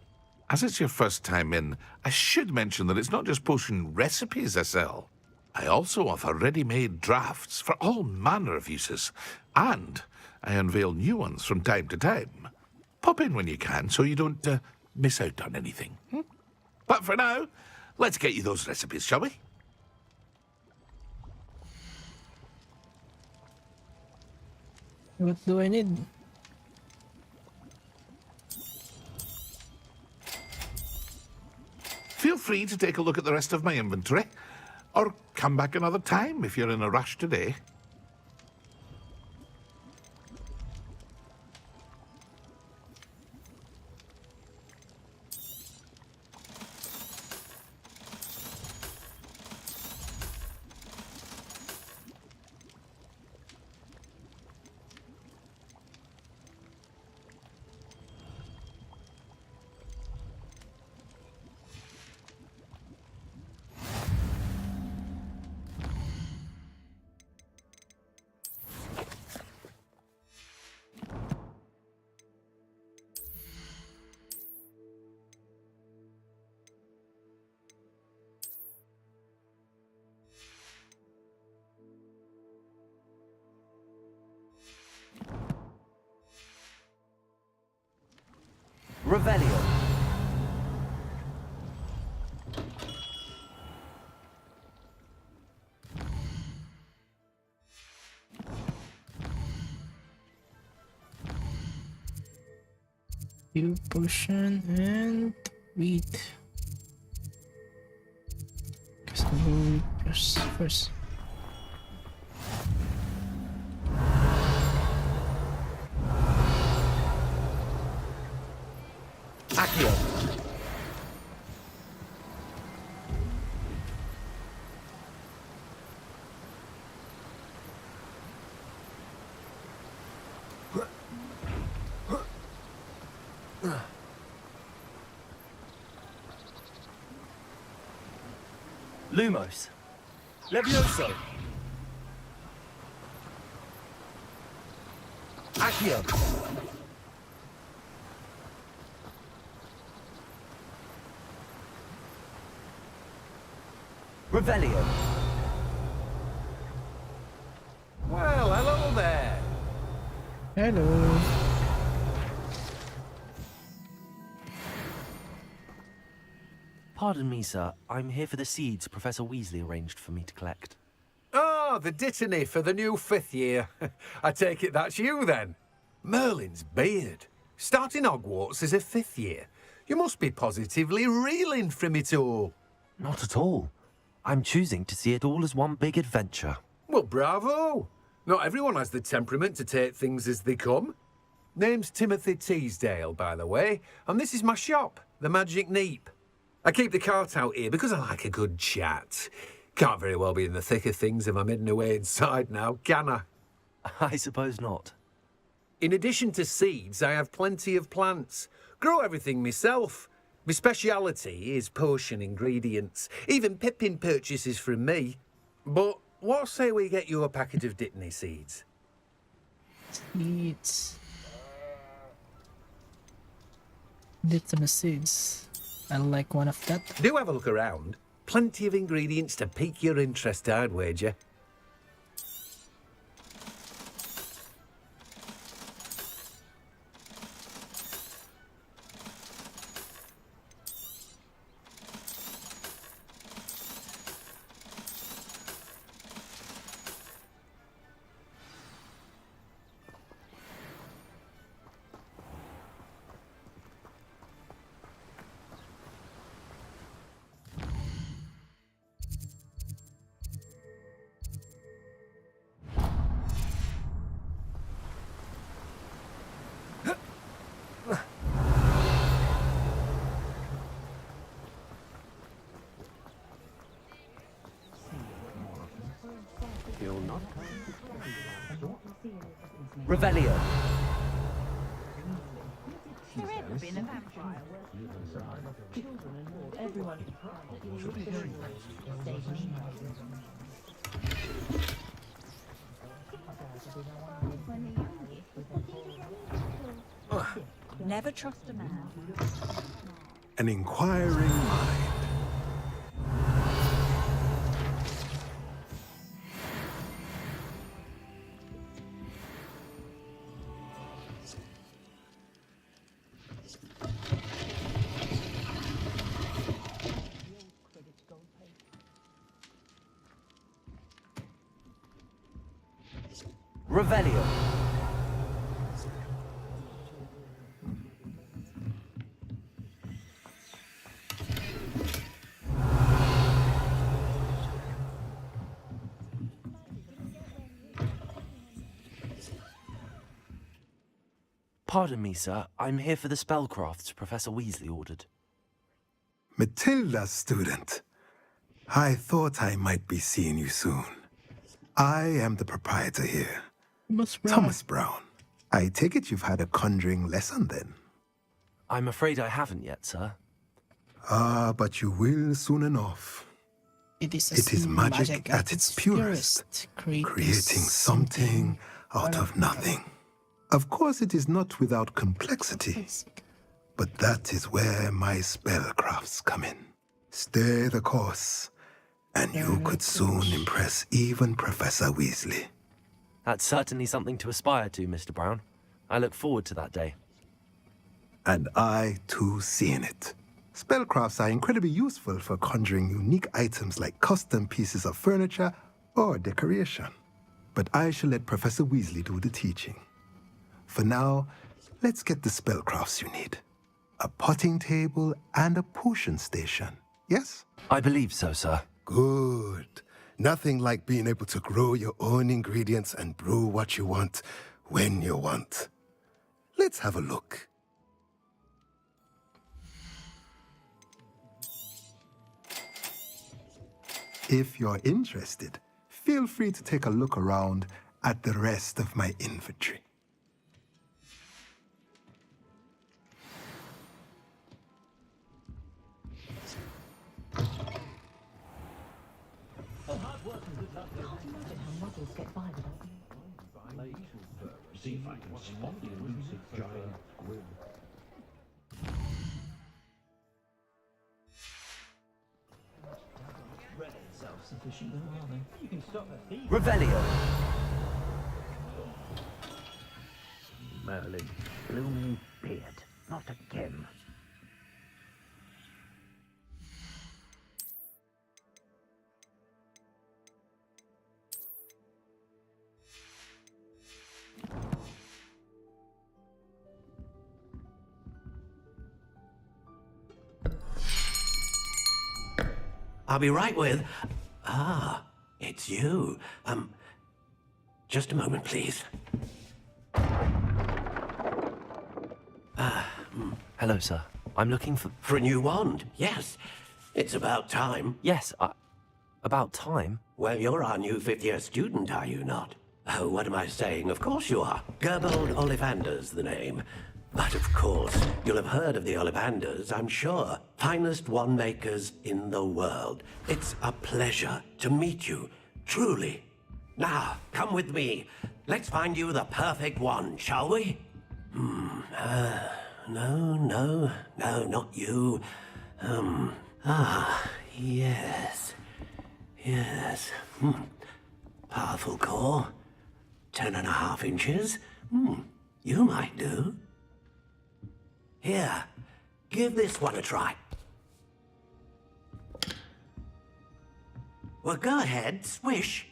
As it's your first time in, I should mention that it's not just potion recipes I sell. I also offer ready-made drafts for all manner of uses, and I unveil new ones from time to time. Pop in when you can so you don't miss out on anything. But for now, let's get you those recipes, shall we? What do I need? Feel free to take a look at the rest of my inventory, or come back another time if you're in a rush today. Revelio. You potion and wheat. Guess I'll go with first. Accio. Lumos. Levioso. Accio. Revelio. Well, hello there. Hello. Pardon me, sir. I'm here for the seeds Professor Weasley arranged for me to collect. Ah, the dittany for the new 5th year. I take it that's you, then. Merlin's beard. Starting Hogwarts as a 5th year. You must be positively reeling from it all. Not at all. I'm choosing to see it all as one big adventure. Well, bravo. Not everyone has the temperament to take things as they come. Name's Timothy Teasdale, by the way, and this is my shop, the Magic Neep. I keep the cart out here because I like a good chat. Can't very well be in the thick of things if I'm hidden away inside now, can I? I suppose not. In addition to seeds, I have plenty of plants. Grow everything myself. My speciality is potion ingredients. Even Pippin purchases from me. But what say we get you a packet of Dittany seeds? Seeds. Dittany seeds. I like one of that. Do have a look around. Plenty of ingredients to pique your interest, I'd wager. Revelio. Never trust a man. An inquiring mind. Revelio. Pardon me, sir. I'm here for the spellcrafts Professor Weasley ordered. Matilda, student. I thought I might be seeing you soon. I am the proprietor here. Thomas Brown. I take it you've had a conjuring lesson then? I'm afraid I haven't yet, sir. Ah, but you will soon enough. It is magic at its purest, creating something out of nothing. Of course, it is not without complexity, but that is where my spellcrafts come in. Stay the course, and you could soon impress even Professor Weasley. That's certainly something to aspire to, Mr. Brown. I look forward to that day. And I, too, seeing it. Spellcrafts are incredibly useful for conjuring unique items like custom pieces of furniture or decoration. But I shall let Professor Weasley do the teaching. For now, let's get the spellcrafts you need. A potting table and a potion station, yes? I believe so, sir. Good. Nothing like being able to grow your own ingredients and brew what you want, when you want. Let's have a look. If you're interested, feel free to take a look around at the rest of my inventory. See if I can spot the elusive giant squid. Self-sufficient, are they? You can stop a thief. Revelio. Merlin, blooming beard, not again. I'll be right with... Ah, it's you. Just a moment, please. Hello, sir. I'm looking for... For a new wand, yes. It's about time. Yes, about time? Well, you're our new fifth-year student, are you not? Oh, what am I saying? Of course you are. Gerbold Ollivander's the name. But of course, you'll have heard of the Ollivanders, I'm sure. Finest wand makers in the world. It's a pleasure to meet you, truly. Now, come with me. Let's find you the perfect wand, shall we? No, not you. Yes. Yes. Powerful core. 10.5 inches. You might do. Here, give this one a try. Well, go ahead, swish.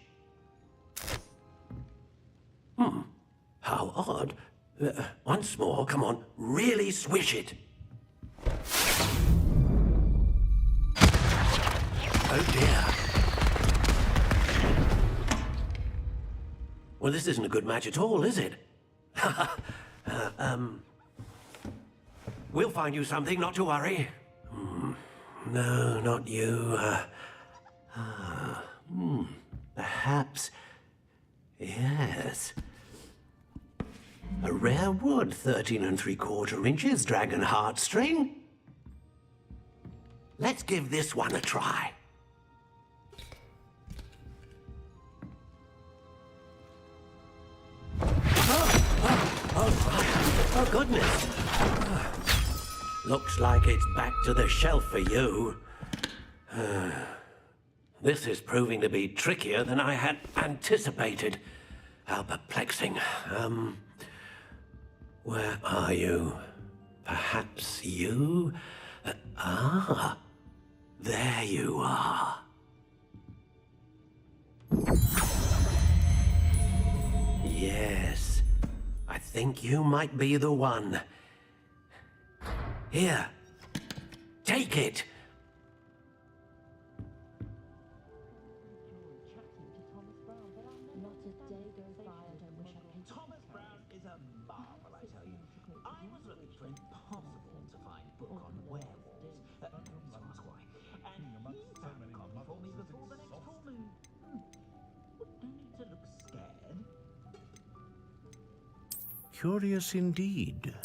How odd. Once more, come on, really swish it. Oh dear. Well, this isn't a good match at all, is it? We'll find you something, not to worry. No, not you. Perhaps... Yes. A rare wood, 13 3/4 inches, dragon heartstring. Let's give this one a try. Oh, goodness. Looks like it's back to the shelf for you. This is proving to be trickier than I had anticipated. How perplexing. Where are you? Perhaps you? There you are. Yes, I think you might be the one. Here, take it. Thomas Brown is a marvel, I tell you. I was looking for impossible to find book on werewolves. So ask why. And he found a copy for me before the next full moon. No need to look scared. Curious indeed.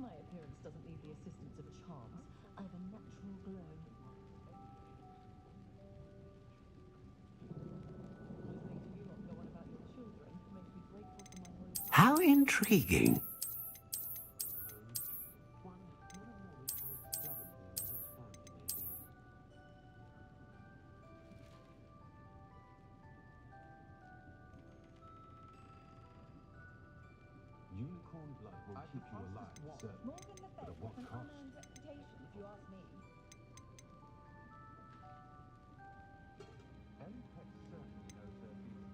My appearance doesn't need the assistance of charms. I have a natural glow. Listening to you lot go on about your children makes me grateful for my royal... How intriguing. Unicorn blood will keep you alive, certainly. More than the But at fact what an cost? unearned reputation, if you ask me.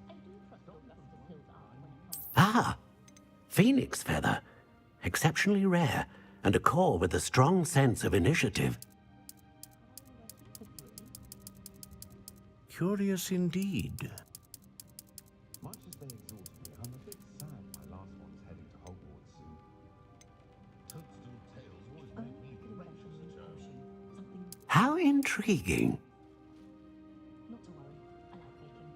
I do trust Augustus Hill's eye when it comes to... Phoenix feather. Exceptionally rare, and a core with a strong sense of initiative. Curious indeed. Much as they exhaust me, I'm a bit sad my last one's heading to Hogwarts soon. Toadstool tales always make me wretched, Sir Joe. How intriguing. Not to worry, I like baking.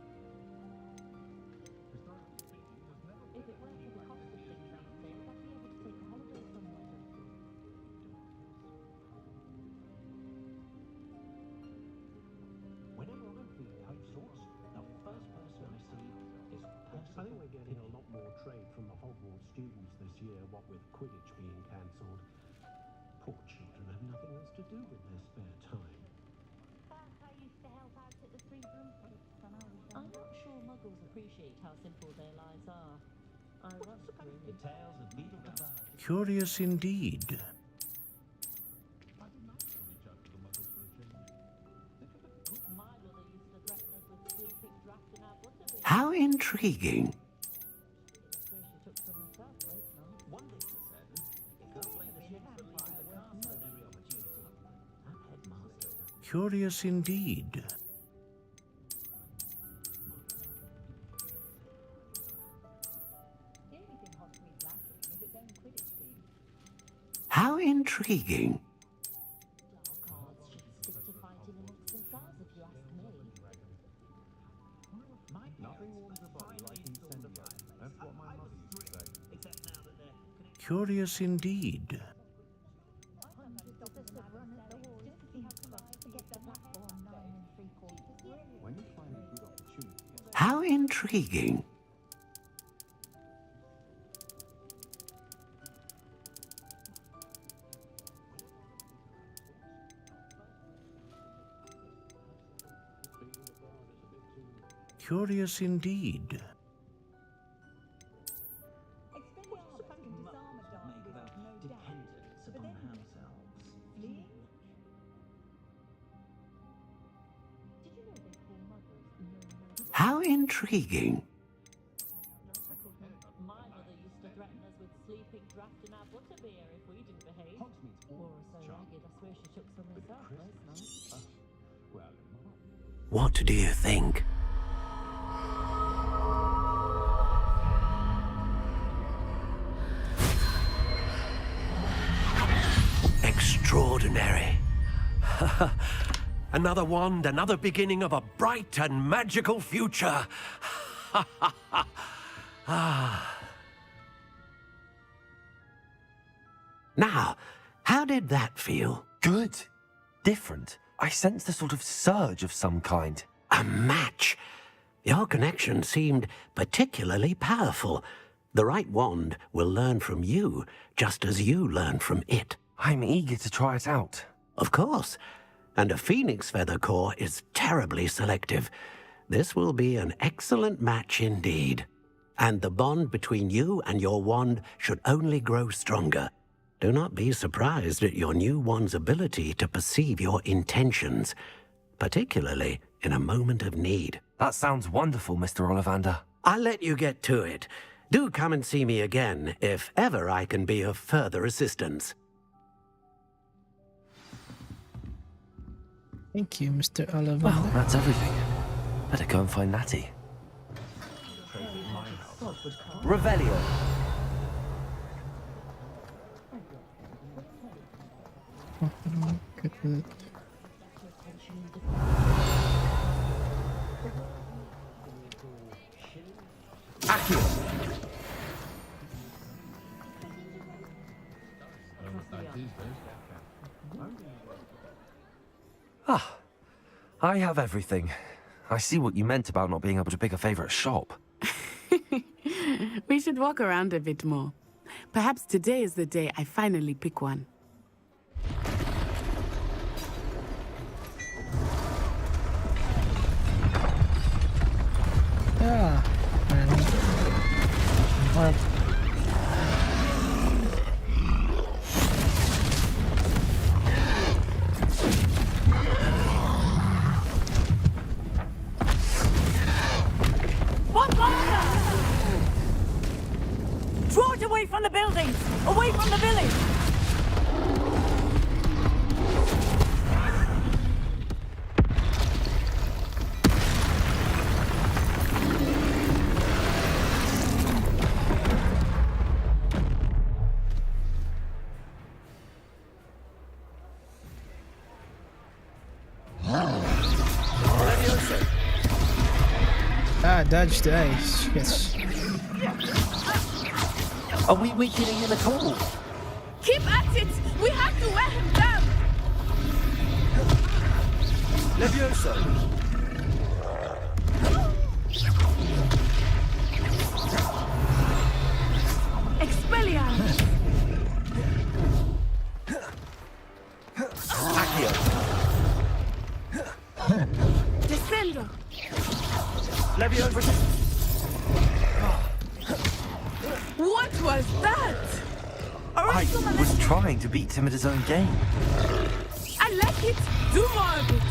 If it weren't for the cost of things, I would say I'd be able to take a holiday somewhere. Whenever I'm feeling out of sorts, the first person I see is I think we're getting a lot more trade from the Hogwarts students this year, what with Quidditch being cancelled. Poor children have nothing else to do with their spare time. I used to help out at the Three Broomsticks when I was young. I'm not sure muggles appreciate how simple their lives are. I once grew the tales of Beetle the Bird. Curious indeed. I'd be nice to reach out to the How intriguing. Curious indeed. How intriguing. Curious indeed. How intriguing. Curious indeed. How intriguing. My mother used to threaten us with sleeping draft in our butterbeer if we didn't behave. Wore us so ragged, I swear she took some herself first night. What do you think? Extraordinary. Another wand, another beginning of a bright and magical future. Now, how did that feel? Good. Different. I sensed a sort of surge of some kind. A match. Your connection seemed particularly powerful. The right wand will learn from you, just as you learn from it. I'm eager to try it out. Of course. And a phoenix feather core is terribly selective. This will be an excellent match indeed. And the bond between you and your wand should only grow stronger. Do not be surprised at your new wand's ability to perceive your intentions, particularly in a moment of need. That sounds wonderful, Mr. Ollivander. I'll let you get to it. Do come and see me again if ever I can be of further assistance. Thank you, Mr. Ollivander. Well, that's everything. Better go and find Natty. Revelio. Good. Accio. Ah, I have everything. I see what you meant about not being able to pick a favorite shop. We should walk around a bit more. Perhaps today is the day I finally pick one. Yeah. What? Draw it away from the buildings! Away from the village! Dodge the ice. Yes. Are we weakening him at all? Keep at it! We have to wear him down! Levioso! Expelliarmus! Accio! Descendo! Levioso! What was that? I was trying to beat him at his own game. I like it! Do more of it!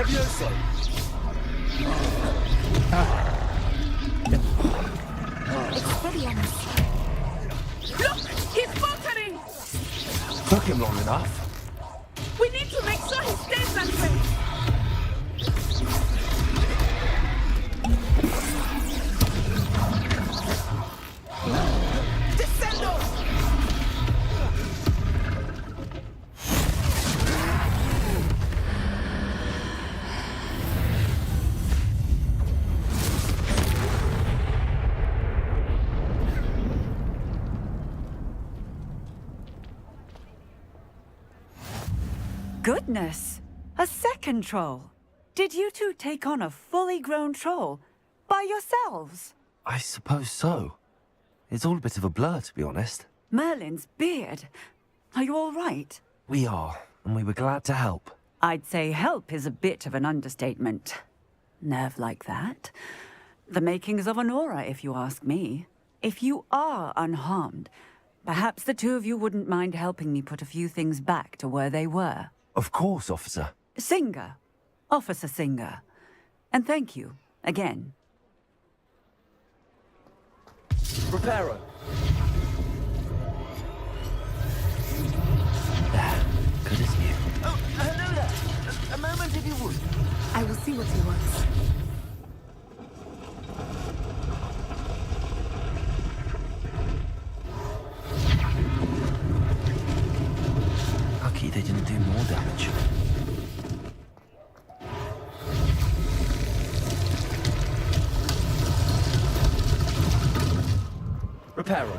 Levioso! Experience. Look! He's faltering! Took him long enough. We need to make sure he stays that way! Descendo! Goodness! A second troll! Did you two take on a fully grown troll? By yourselves? I suppose so. It's all a bit of a blur, to be honest. Merlin's beard. Are you all right? We are, and we were glad to help. I'd say help is a bit of an understatement. Nerve like that. The makings of an aura, if you ask me. If you are unharmed, perhaps the two of you wouldn't mind helping me put a few things back to where they were. Of course, officer. Singer. Officer Singer. And thank you, again. Reparo. Good as new. Oh, hello there. A moment if you would. I will see what he wants. Lucky they didn't do more damage. Reparo.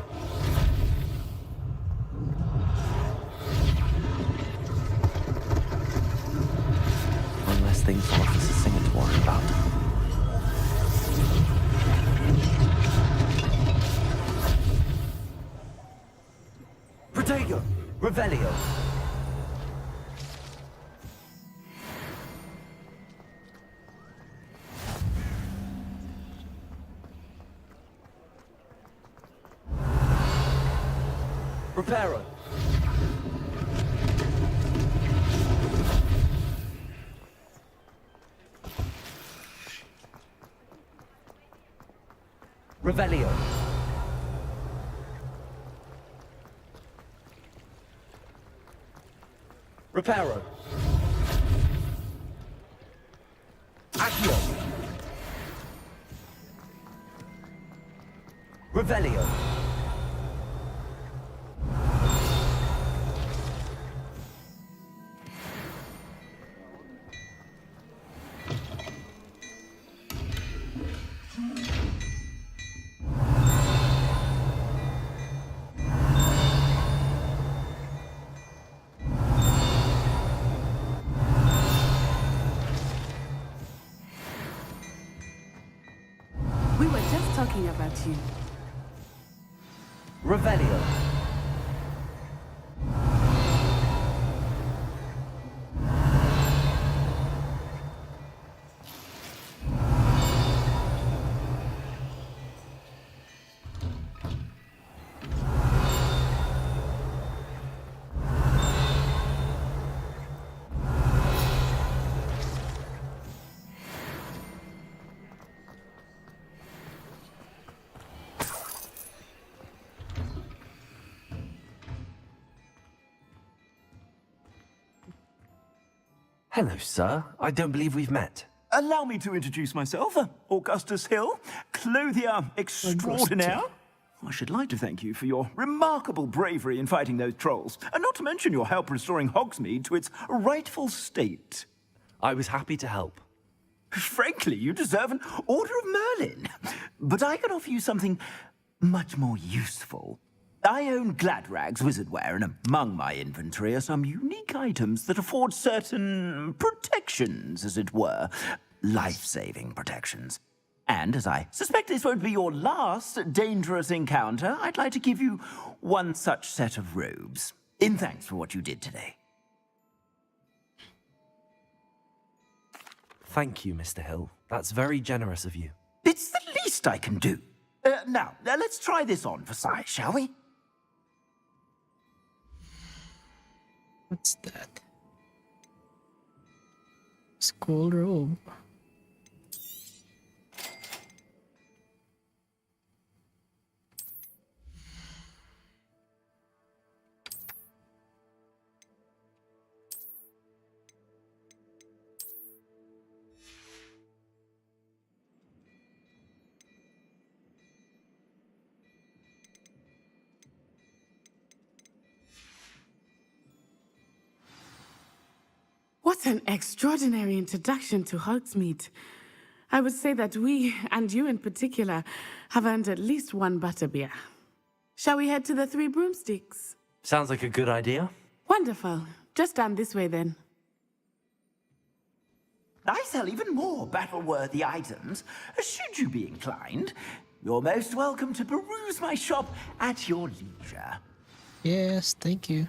One less thing for Officer Singer to worry about. Protego! Revelio! Reparo. Revelio. Reparo. Accio. Revelio. We were just talking about you. Revelio. Hello, sir. I don't believe we've met. Allow me to introduce myself, Augustus Hill, clothier extraordinaire. I should like to thank you for your remarkable bravery in fighting those trolls, and not to mention your help restoring Hogsmeade to its rightful state. I was happy to help. Frankly, you deserve an Order of Merlin. But I can offer you something much more useful. I own Gladrag's wizardware, and among my inventory are some unique items that afford certain protections, as it were. Life-saving protections. And as I suspect this won't be your last dangerous encounter, I'd like to give you one such set of robes, in thanks for what you did today. Thank you, Mr. Hill. That's very generous of you. It's the least I can do. Now, let's try this on for size, shall we? What's that? Cool robe. What an extraordinary introduction to Hogsmeade. I would say that we, and you in particular, have earned at least one butterbeer. Shall we head to the Three Broomsticks? Sounds like a good idea. Wonderful. Just down this way then. I sell even more battle-worthy items. Should you be inclined, you're most welcome to peruse my shop at your leisure. Yes, thank you.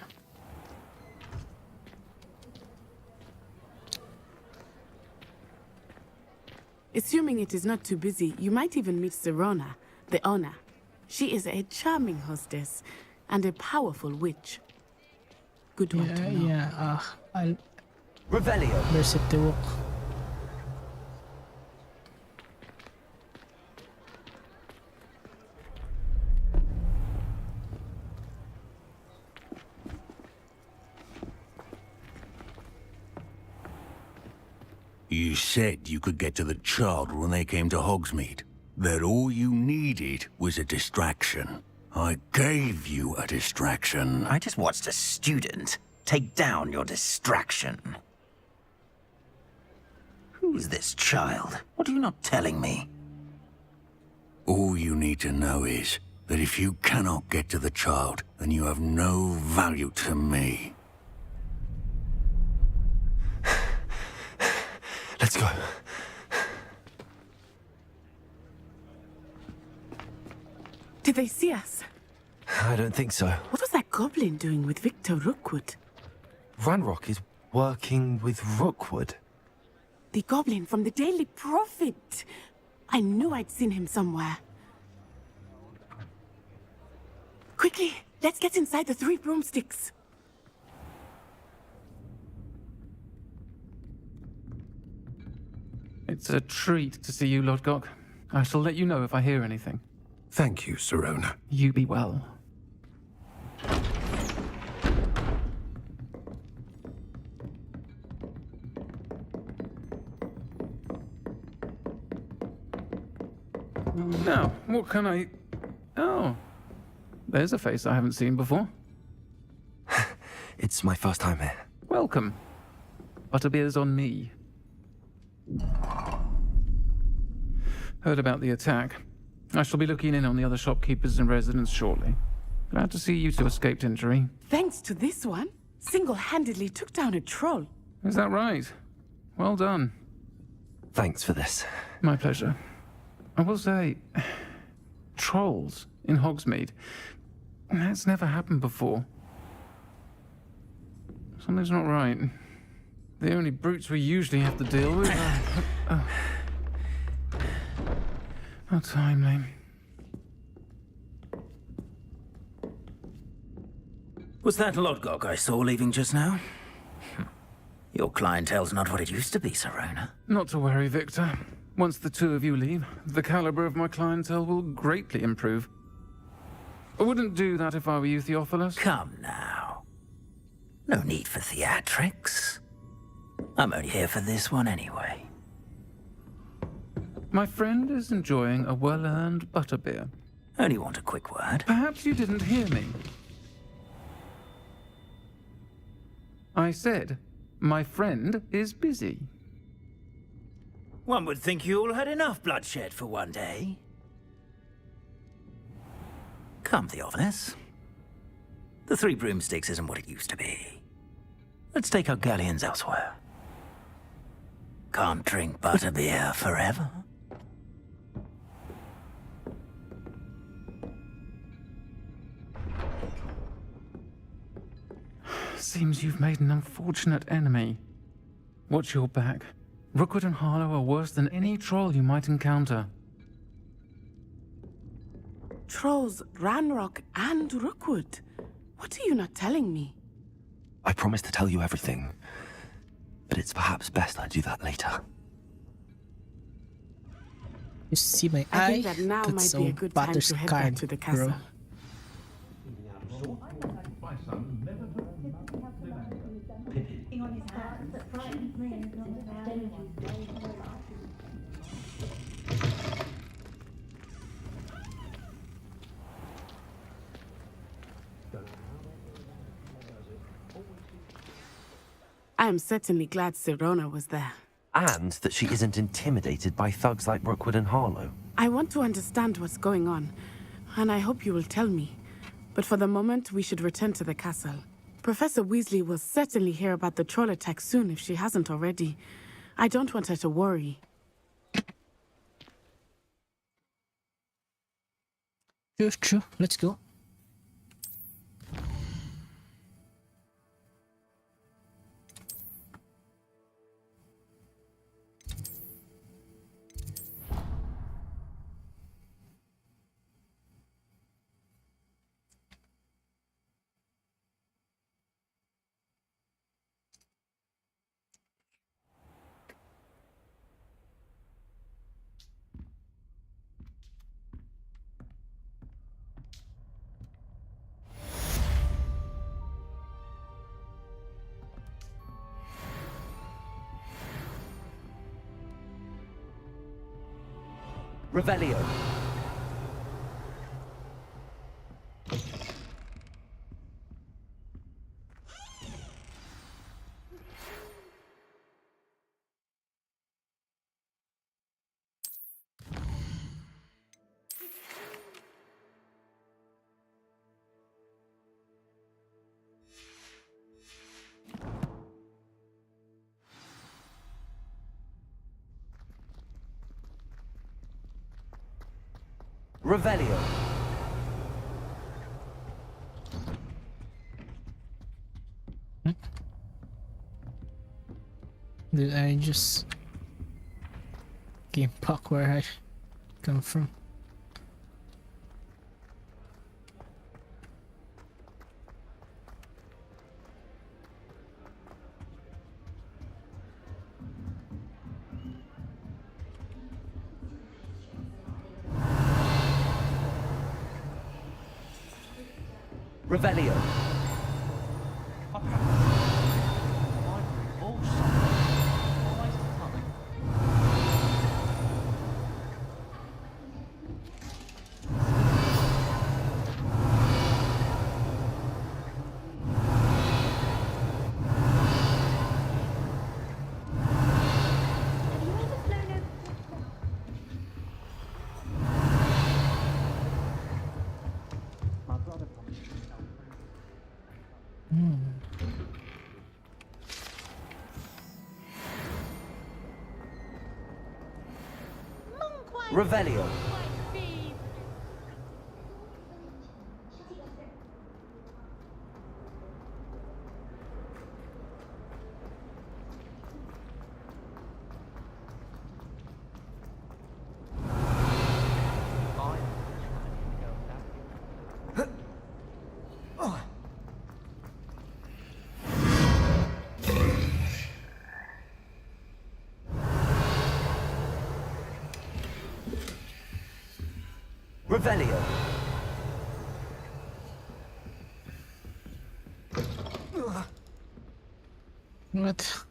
Assuming it is not too busy, you might even meet Serona, the owner. She is a charming hostess and a powerful witch. Good one to know. Yeah, I'll... Revelio. There's a walk. You said you could get to the child when they came to Hogsmeade. That all you needed was a distraction. I gave you a distraction. I just watched a student take down your distraction. Who's this child? What are you not telling me? All you need to know is that if you cannot get to the child, then you have no value to me. Let's go. Did they see us? I don't think so. What was that goblin doing with Victor Rookwood? Ranrock is working with Rookwood. The goblin from the Daily Prophet. I knew I'd seen him somewhere. Quickly, let's get inside the Three Broomsticks. It's a treat to see you, Lodgok. I shall let you know if I hear anything. Thank you, Serona. You be well. Now, what can I... Oh, there's a face I haven't seen before. It's my first time here. Welcome. Butterbeer's on me. Heard about the attack. I shall be looking in on the other shopkeepers and residents shortly. Glad to see you two escaped injury. Thanks to this one, single-handedly took down a troll. Is that right? Well done. Thanks for this. My pleasure. I will say, trolls in Hogsmeade. That's never happened before. Something's not right. The only brutes we usually have to deal with are... How timely. Was that Lodgok I saw leaving just now? Your clientele's not what it used to be, Serona. Not to worry, Victor. Once the two of you leave, the caliber of my clientele will greatly improve. I wouldn't do that if I were you, Theophilus. Come now. No need for theatrics. I'm only here for this one anyway. My friend is enjoying a well-earned butterbeer. Only want a quick word. Perhaps you didn't hear me. I said, my friend is busy. One would think you all had enough bloodshed for one day. Come, Theophilus. The Three Broomsticks isn't what it used to be. Let's take our galleons elsewhere. Can't drink butterbeer forever. Seems you've made an unfortunate enemy. Watch your back. Rookwood and Harlow are worse than any troll you might encounter. Trolls, Ranrock, and Rookwood. What are you not telling me? I promise to tell you everything. but it's perhaps best I do that later. You see my I eye? think that now That's might so be a good time to head back butterscotch, to the castle. I am certainly glad Sirona was there. And that she isn't intimidated by thugs like Brookwood and Harlow. I want to understand what's going on, and I hope you will tell me. But for the moment, we should return to the castle. Professor Weasley will certainly hear about the troll attack soon if she hasn't already. I don't want her to worry. True. Let's go. Revelio. Revelio. Did I just game back where I come from? Revelio. Revelio. Revelio. What?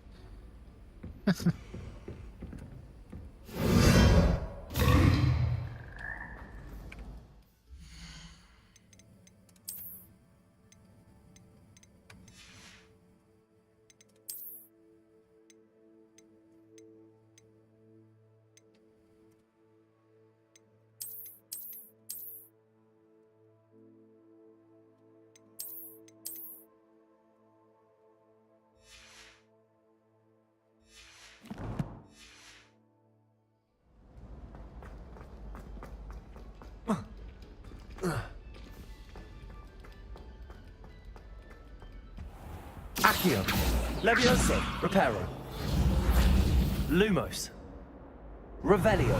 Accio. Levioso. Reparo. Lumos. Revelio.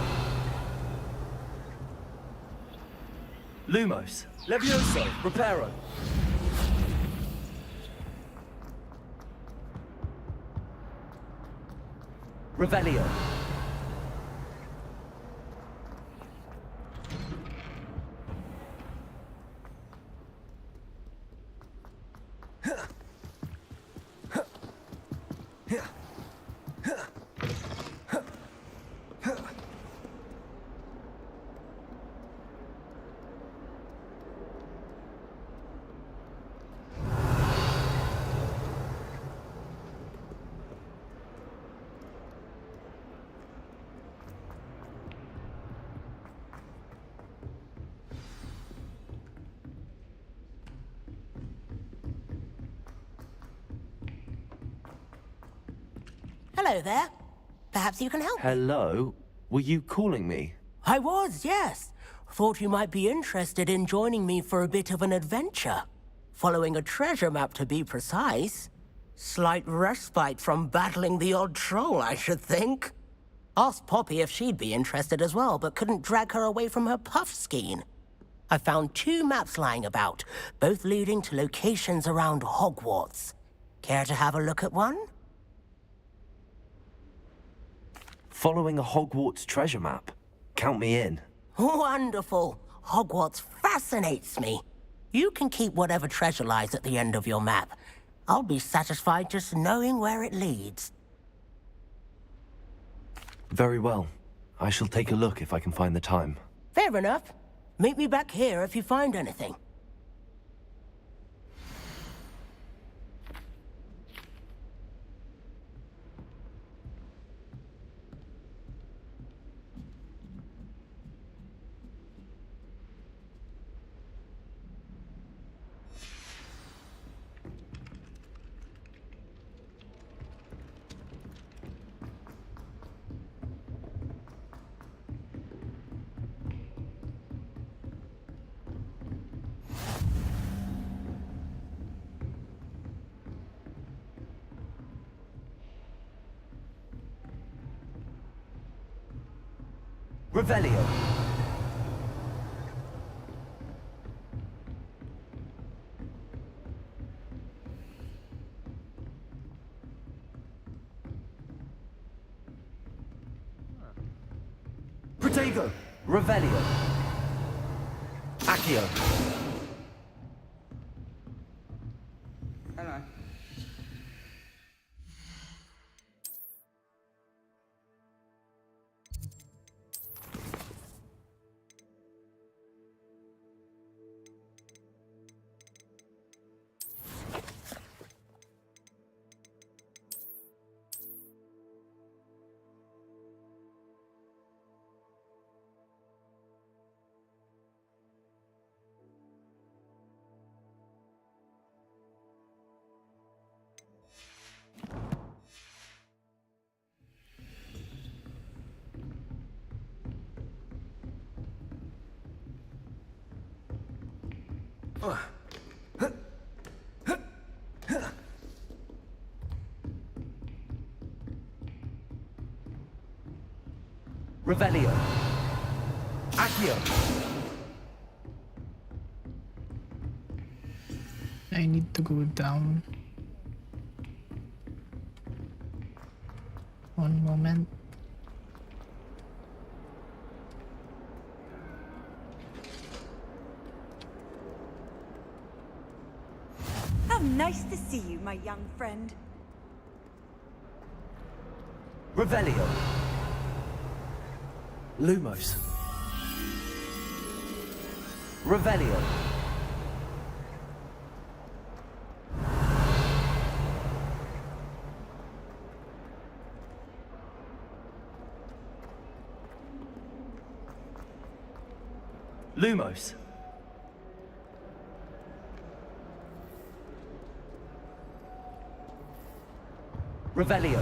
Lumos. Levioso. Reparo. Revelio. Hello there. Perhaps you can help me. Hello? Were you calling me? I was, yes. Thought you might be interested in joining me for a bit of an adventure. Following a treasure map, to be precise. Slight respite from battling the odd troll, I should think. Asked Poppy if she'd be interested as well, but couldn't drag her away from her puff skein. I found 2 maps lying about, both leading to locations around Hogwarts. Care to have a look at one? Following a Hogwarts treasure map. Count me in. Wonderful. Hogwarts fascinates me. You can keep whatever treasure lies at the end of your map. I'll be satisfied just knowing where it leads. Very well. I shall take a look if I can find the time. Fair enough. Meet me back here if you find anything. Revelio. Protego. Revelio. Accio. Hello. Revelio. Accio. I need to go down. One moment. How nice to see you, my young friend. Revelio. Lumos. Revelio. Lumos. Revelio.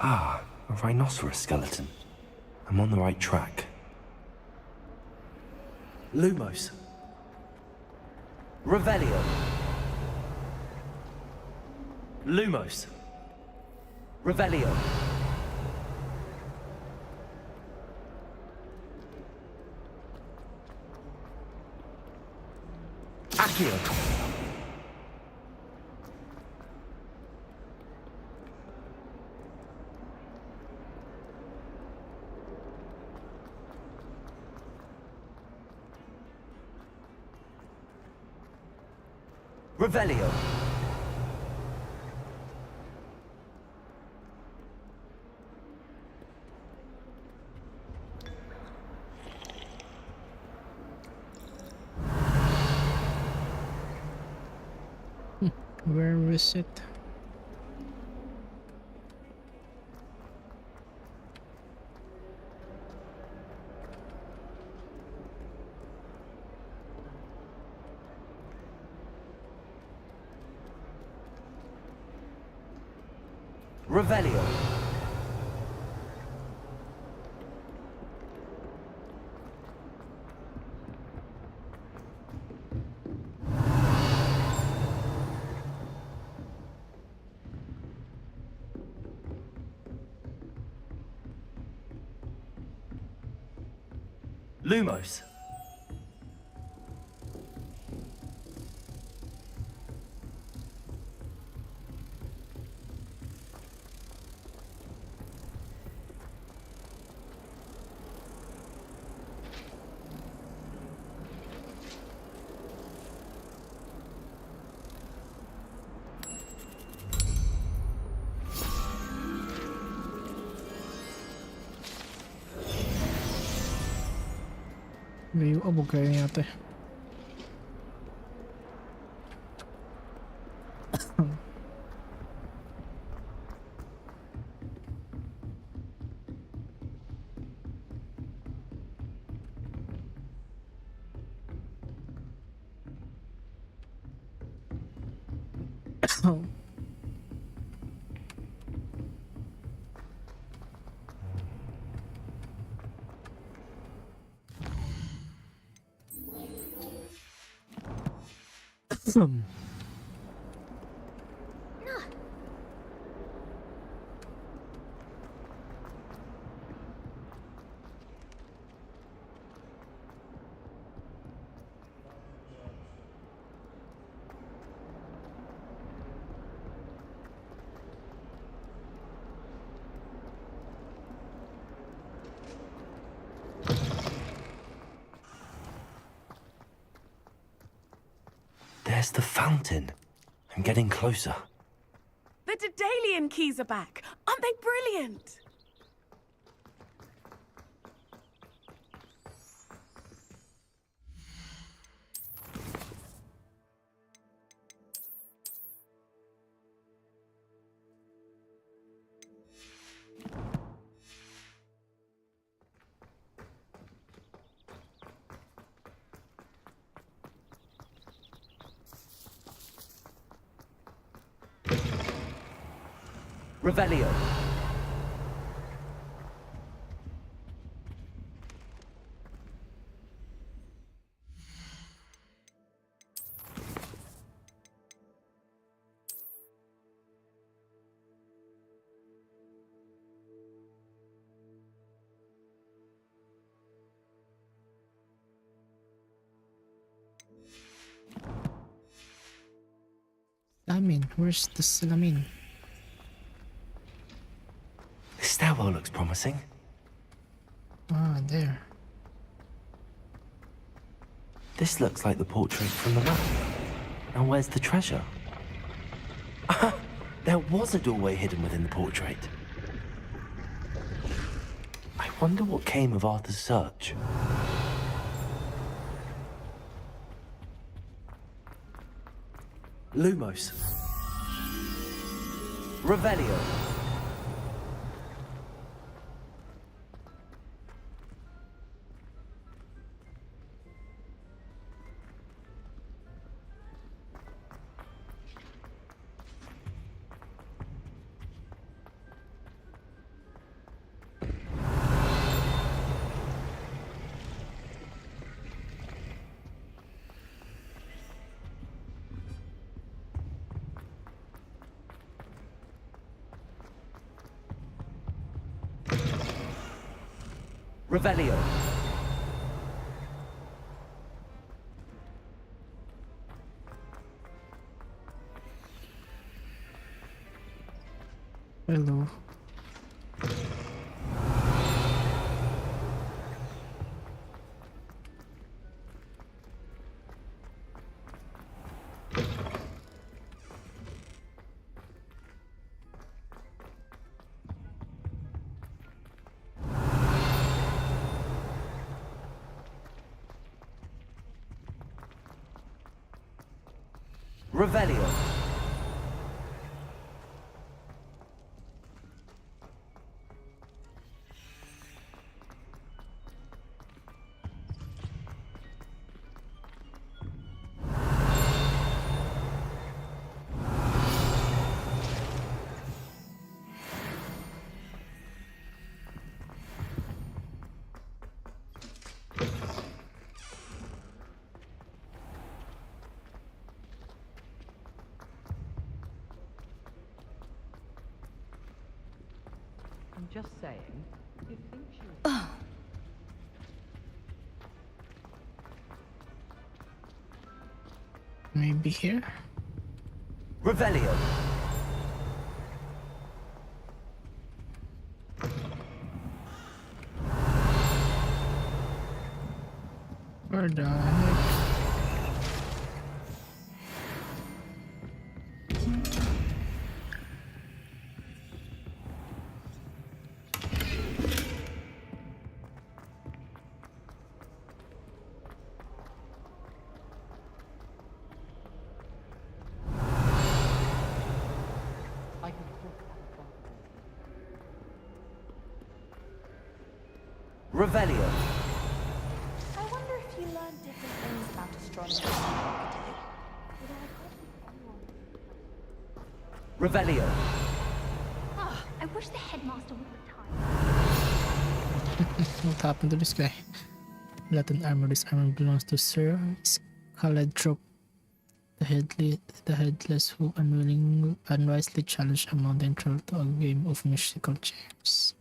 Ah, a rhinoceros skeleton. I'm on the right track. Lumos. Revelio. Lumos. Revelio. Accio. Revelio. Where is it? Revelio. Lumos. Layo abog kayo yata eh. There's the fountain. I'm getting closer. The Daedalian keys are back. Aren't they brilliant? Revelio. Salamin, where's the salamin? The stairwell looks promising. Ah, there. This looks like the portrait from the map. Now where's the treasure? There was a doorway hidden within the portrait. I wonder what came of Arthur's search. Lumos. Revelio. Revelio. Hello. Revelio. I'm just saying, you think she... Maybe here? Revelio. Where the heck? I can talk Revelio. I wonder if you learned different things about astronomy from today. Revelio. Oh, I wish the headmaster would retire. What happened to this guy? Latin armor. This armor belongs to Sir Caledrop, the headless who unwisely challenged a mountain troll to a game of musical chairs.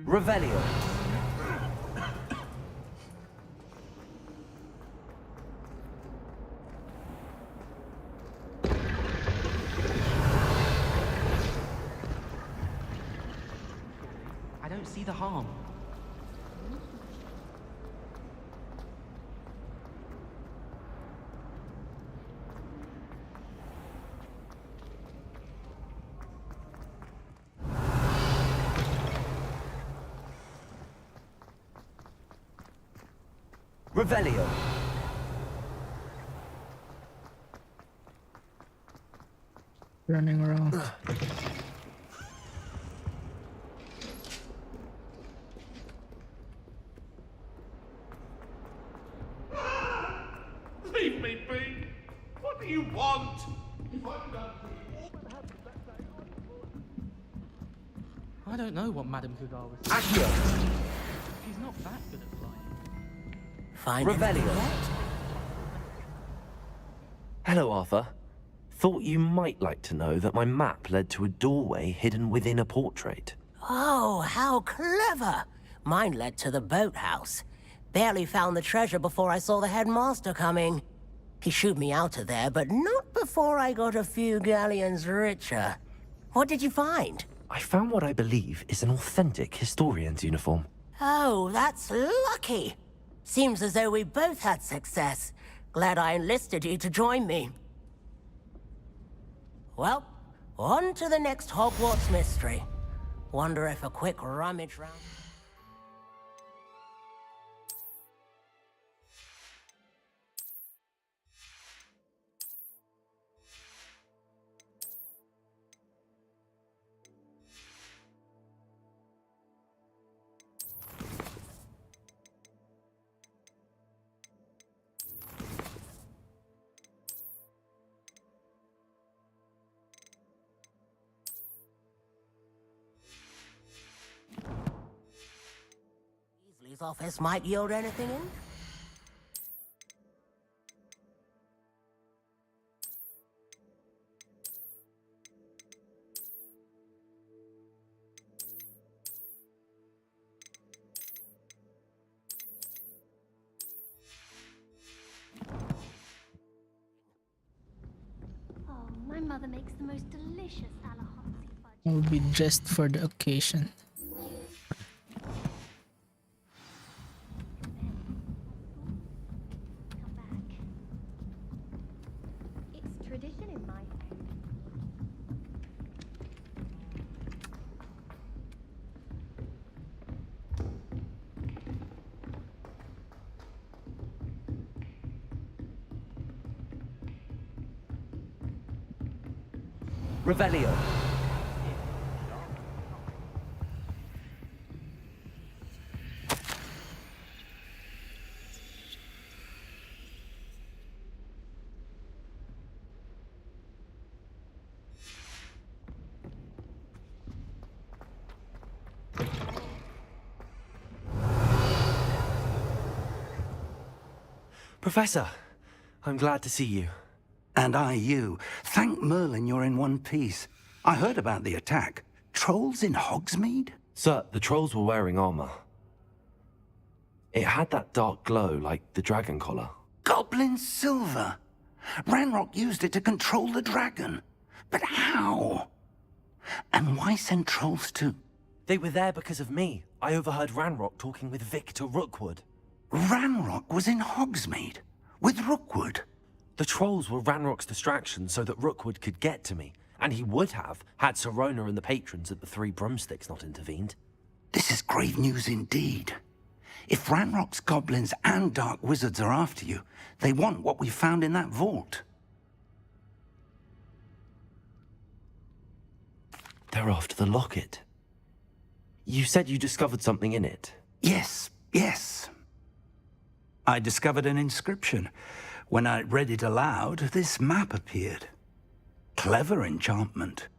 Revelio. I don't see the harm. Revelio. Running around. Leave me be! What do you want? I don't know what Madame Cougar was Accio. She's not that good at flying. Find Revelio. anything yet? Hello, Arthur. Thought you might like to know that my map led to a doorway hidden within a portrait. Oh, how clever! Mine led to the boathouse. Barely found the treasure before I saw the headmaster coming. He shooed me out of there, but not before I got a few galleons richer. What did you find? I found what I believe is an authentic historian's uniform. Oh, that's lucky. Seems as though we both had success. Glad I enlisted you to join me. Well, on to the next Hogwarts mystery. Wonder if a quick rummage round... His office might yield anything in. Oh, my mother makes the most delicious alahotsi fudge. I'll be dressed for the occasion. It's tradition in my family. Revelio. Professor, I'm glad to see you. And I you. Thank Merlin you're in one piece. I heard about the attack. Trolls in Hogsmeade? Sir, the trolls were wearing armor. It had that dark glow like the dragon collar. Goblin silver. Ranrock used it to control the dragon. But how? And why send trolls to... They were there because of me. I overheard Ranrock talking with Victor Rookwood. Ranrock was in Hogsmeade? With Rookwood? The trolls were Ranrock's distraction so that Rookwood could get to me. And he would have, had Sirona and the patrons at the Three Broomsticks not intervened. This is grave news indeed. If Ranrock's goblins and dark wizards are after you, they want what we found in that vault. They're after the locket. You said you discovered something in it. Yes, yes. I discovered an inscription. When I read it aloud, this map appeared. Clever enchantment.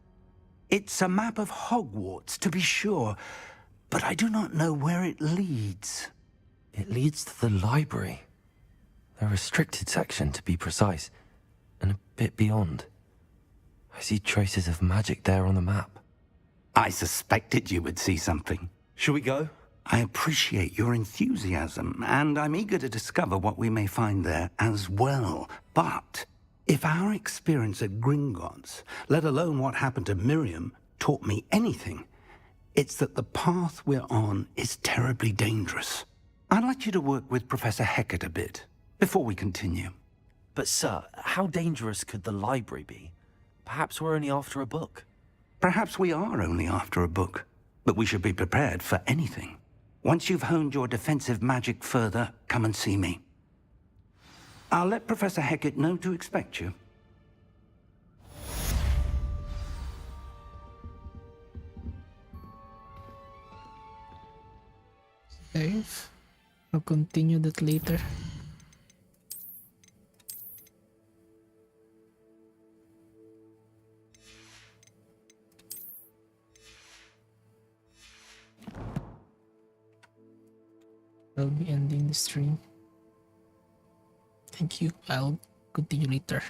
It's a map of Hogwarts, to be sure, but I do not know where it leads. It leads to the library. The restricted section, to be precise, and a bit beyond. I see traces of magic there on the map. I suspected you would see something. Shall we go? I appreciate your enthusiasm, and I'm eager to discover what we may find there as well. But if our experience at Gringotts, let alone what happened to Miriam, taught me anything, it's that the path we're on is terribly dangerous. I'd like you to work with Professor Hecat a bit, before we continue. But sir, how dangerous could the library be? Perhaps we're only after a book. Perhaps we are only after a book, but we should be prepared for anything. Once you've honed your defensive magic further, come and see me. I'll let Professor Hecat know to expect you. Save. I'll continue that later. I'll be ending the stream. Thank you. I'll continue later.